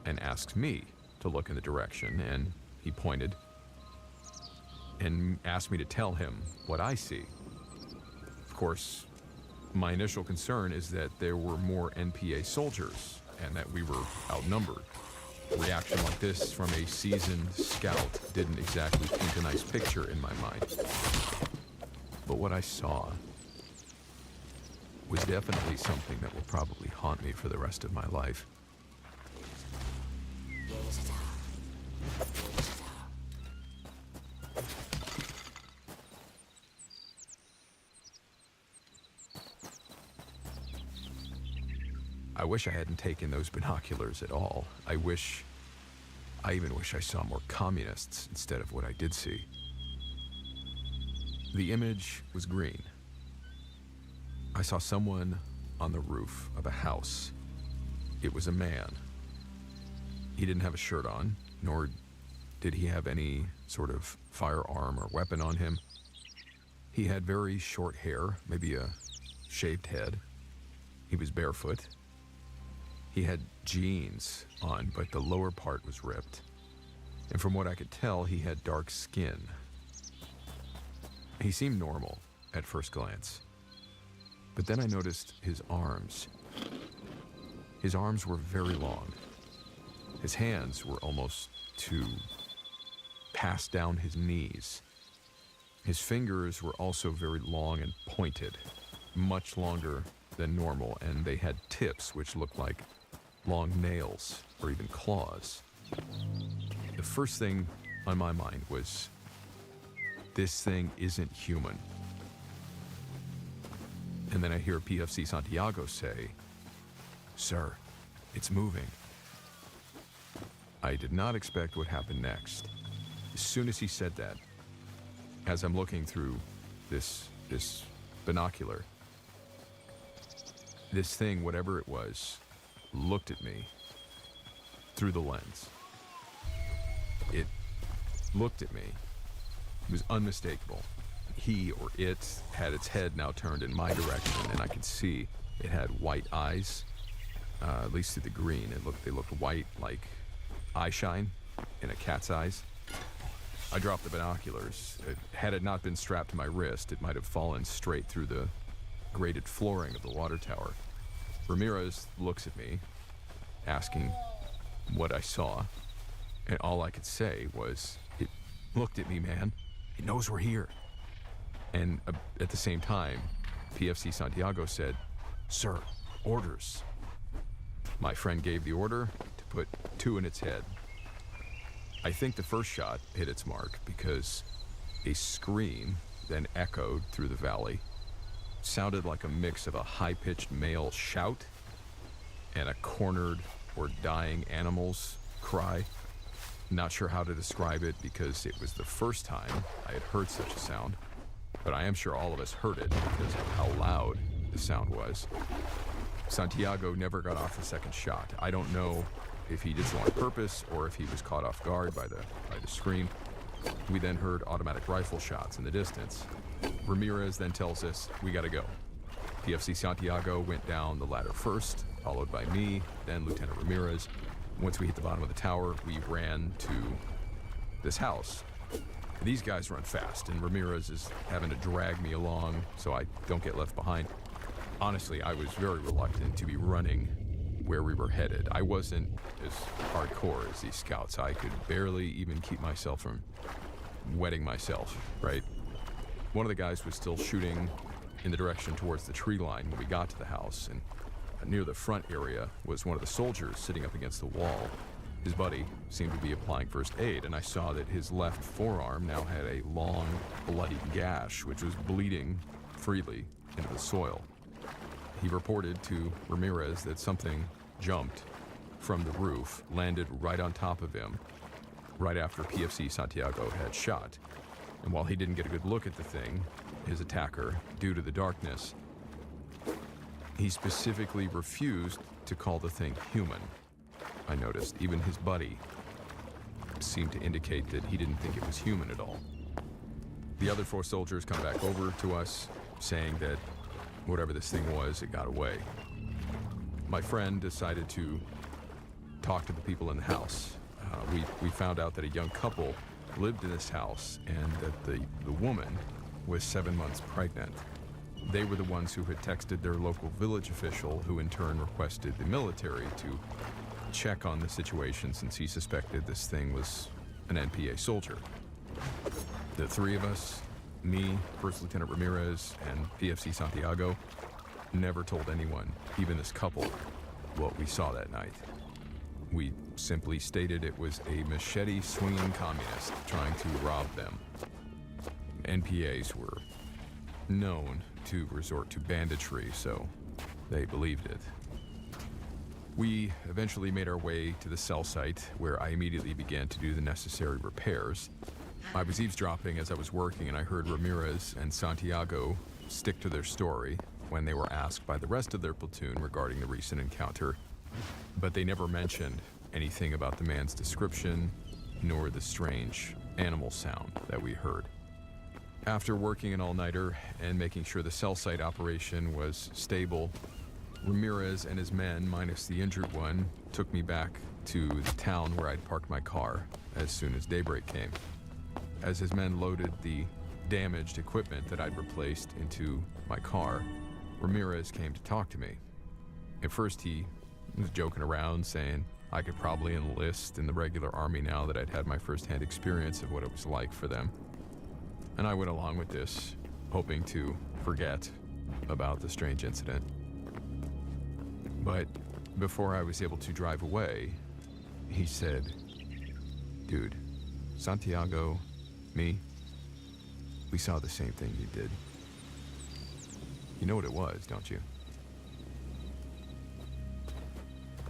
and asks me to look in the direction, and he pointed and asked me to tell him what I see. Of course, my initial concern is that there were more NPA soldiers and that we were outnumbered. A reaction like this from a seasoned scout didn't exactly paint a nice picture in my mind. But what I saw was definitely something that will probably haunt me for the rest of my life. I wish I hadn't taken those binoculars at all. I even wish I saw more communists instead of what I did see. The image was green. I saw someone on the roof of a house. It was a man. He didn't have a shirt on, nor did he have any sort of firearm or weapon on him. He had very short hair, maybe a shaved head. He was barefoot. He had jeans on, but the lower part was ripped. And from what I could tell, he had dark skin. He seemed normal at first glance. But then I noticed his arms. His arms were very long. His hands were almost to pass down his knees. His fingers were also very long and pointed, much longer than normal, and they had tips which looked like long nails or even claws. The first thing on my mind was, this thing isn't human. And then I hear PFC Santiago say, Sir, it's moving. I did not expect what happened next. As soon as he said that, as I'm looking through this binocular, this thing, whatever it was, looked at me through the lens. It looked at me. It was unmistakable. He or it had its head now turned in my direction, and I could see it had white eyes, at least through the green. They looked white, like eye shine in a cat's eyes. I dropped the binoculars. Had it not been strapped to my wrist, it might have fallen straight through the grated flooring of the water tower. Ramirez looks at me, asking what I saw, and all I could say was, "It looked at me, man. It knows we're here." And at the same time, PFC Santiago said, "Sir, orders." My friend gave the order to put 2 in its head. I think the first shot hit its mark because a scream then echoed through the valley. Sounded like a mix of a high-pitched male shout and a cornered or dying animal's cry. Not sure how to describe it because it was the first time I had heard such a sound, but I am sure all of us heard it because of how loud the sound was. Santiago never got off the second shot. I don't know if he did so on purpose or if he was caught off guard by the scream. We then heard automatic rifle shots in the distance. Ramirez then tells us we gotta go. PFC Santiago went down the ladder first, followed by me, then Lieutenant Ramirez. Once we hit the bottom of the tower, we ran to this house. These guys run fast, and Ramirez is having to drag me along so I don't get left behind. Honestly, I was very reluctant to be running where we were headed. I wasn't as hardcore as these scouts. I could barely even keep myself from wetting myself, right? One of the guys was still shooting in the direction towards the tree line when we got to the house, and near the front area was one of the soldiers sitting up against the wall. His buddy seemed to be applying first aid, and I saw that his left forearm now had a long, bloody gash, which was bleeding freely into the soil. He reported to Ramirez that something jumped from the roof, landed right on top of him, right after PFC Santiago had shot. And while he didn't get a good look at the thing, his attacker, due to the darkness, he specifically refused to call the thing human. I noticed even his buddy seemed to indicate that he didn't think it was human at all. The other 4 soldiers come back over to us, saying that whatever this thing was, it got away. My friend decided to talk to the people in the house. We found out that a young couple lived in this house and that the woman was 7 months pregnant. They were the ones who had texted their local village official, who in turn requested the military to check on the situation since he suspected this thing was an NPA soldier. The 3 of us, me, First Lieutenant Ramirez, and PFC Santiago, never told anyone, even this couple, what we saw that night. We simply stated it was a machete-swinging communist trying to rob them. NPAs were known to resort to banditry, so they believed it. We eventually made our way to the cell site, where I immediately began to do the necessary repairs. I was eavesdropping as I was working, and I heard Ramirez and Santiago stick to their story when they were asked by the rest of their platoon regarding the recent encounter, but they never mentioned anything about the man's description, nor the strange animal sound that we heard. After working an all-nighter and making sure the cell site operation was stable, Ramirez and his men, minus the injured one, took me back to the town where I'd parked my car as soon as daybreak came. As his men loaded the damaged equipment that I'd replaced into my car, Ramirez came to talk to me. At first he was joking around, saying I could probably enlist in the regular army now that I'd had my first-hand experience of what it was like for them. And I went along with this, hoping to forget about the strange incident. But before I was able to drive away, he said, "Dude, Santiago, me, we saw the same thing you did. You know what it was, don't you?"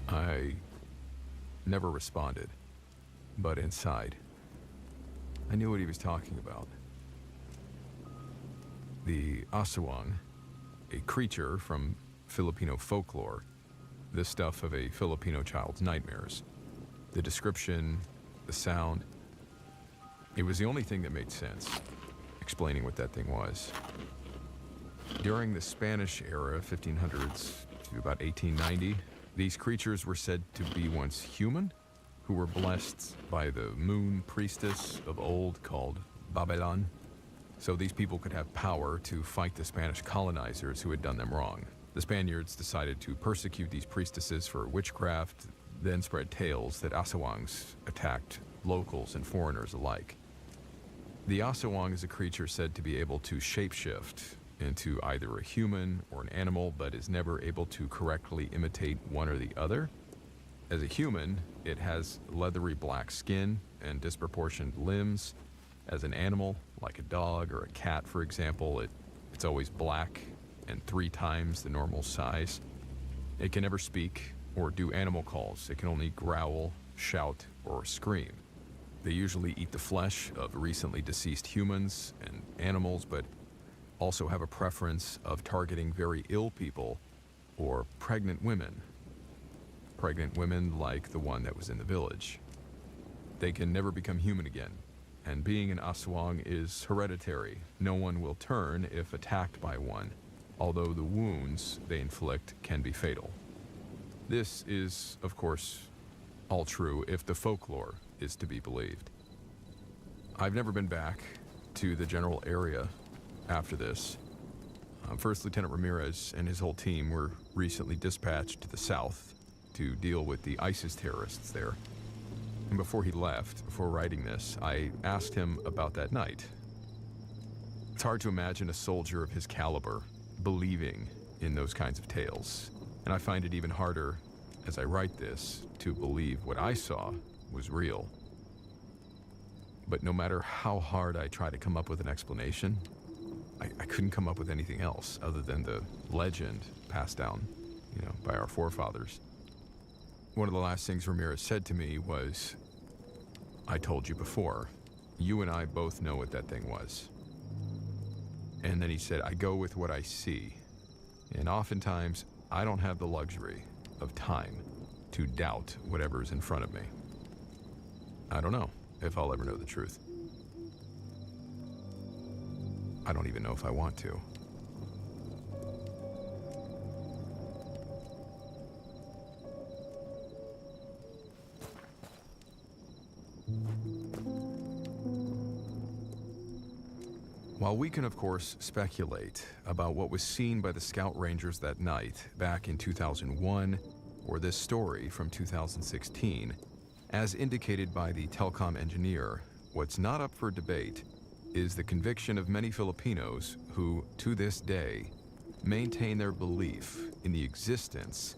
I never responded, but inside, I knew what he was talking about. The aswang, a creature from Filipino folklore, the stuff of a Filipino child's nightmares. The description, the sound, it was the only thing that made sense, explaining what that thing was. During the Spanish era, 1500s to about 1890, these creatures were said to be once human, who were blessed by the moon priestess of old called Babylon. So these people could have power to fight the Spanish colonizers who had done them wrong. The Spaniards decided to persecute these priestesses for witchcraft, then spread tales that Asawangs attacked locals and foreigners alike. The Asawang is a creature said to be able to shapeshift into either a human or an animal, but is never able to correctly imitate one or the other. As a human, it has leathery black skin and disproportioned limbs. As an animal, like a dog or a cat, for example, it's always black and 3 times the normal size. It can never speak or do animal calls. It can only growl, shout, or scream. They usually eat the flesh of recently deceased humans and animals, but also have a preference of targeting very ill people or pregnant women. Pregnant women like the one that was in the village. They can never become human again, and being an Aswang is hereditary. No one will turn if attacked by one, although the wounds they inflict can be fatal. This is, of course, all true if the folklore is to be believed. I've never been back to the general area after this. First Lieutenant Ramirez and his whole team were recently dispatched to the south to deal with the ISIS terrorists there. And before he left, before writing this, I asked him about that night. It's hard to imagine a soldier of his caliber believing in those kinds of tales. And I find it even harder, as I write this, to believe what I saw was real. But no matter how hard I try to come up with an explanation, I couldn't come up with anything else other than the legend passed down, by our forefathers. One of the last things Ramirez said to me was, "I told you before, you and I both know what that thing was." And then he said, "I go with what I see. And oftentimes, I don't have the luxury of time to doubt whatever's in front of me." I don't know if I'll ever know the truth. I don't even know if I want to. While we can, of course, speculate about what was seen by the Scout Rangers that night back in 2001, or this story from 2016, as indicated by the telecom engineer, what's not up for debate is the conviction of many Filipinos who, to this day, maintain their belief in the existence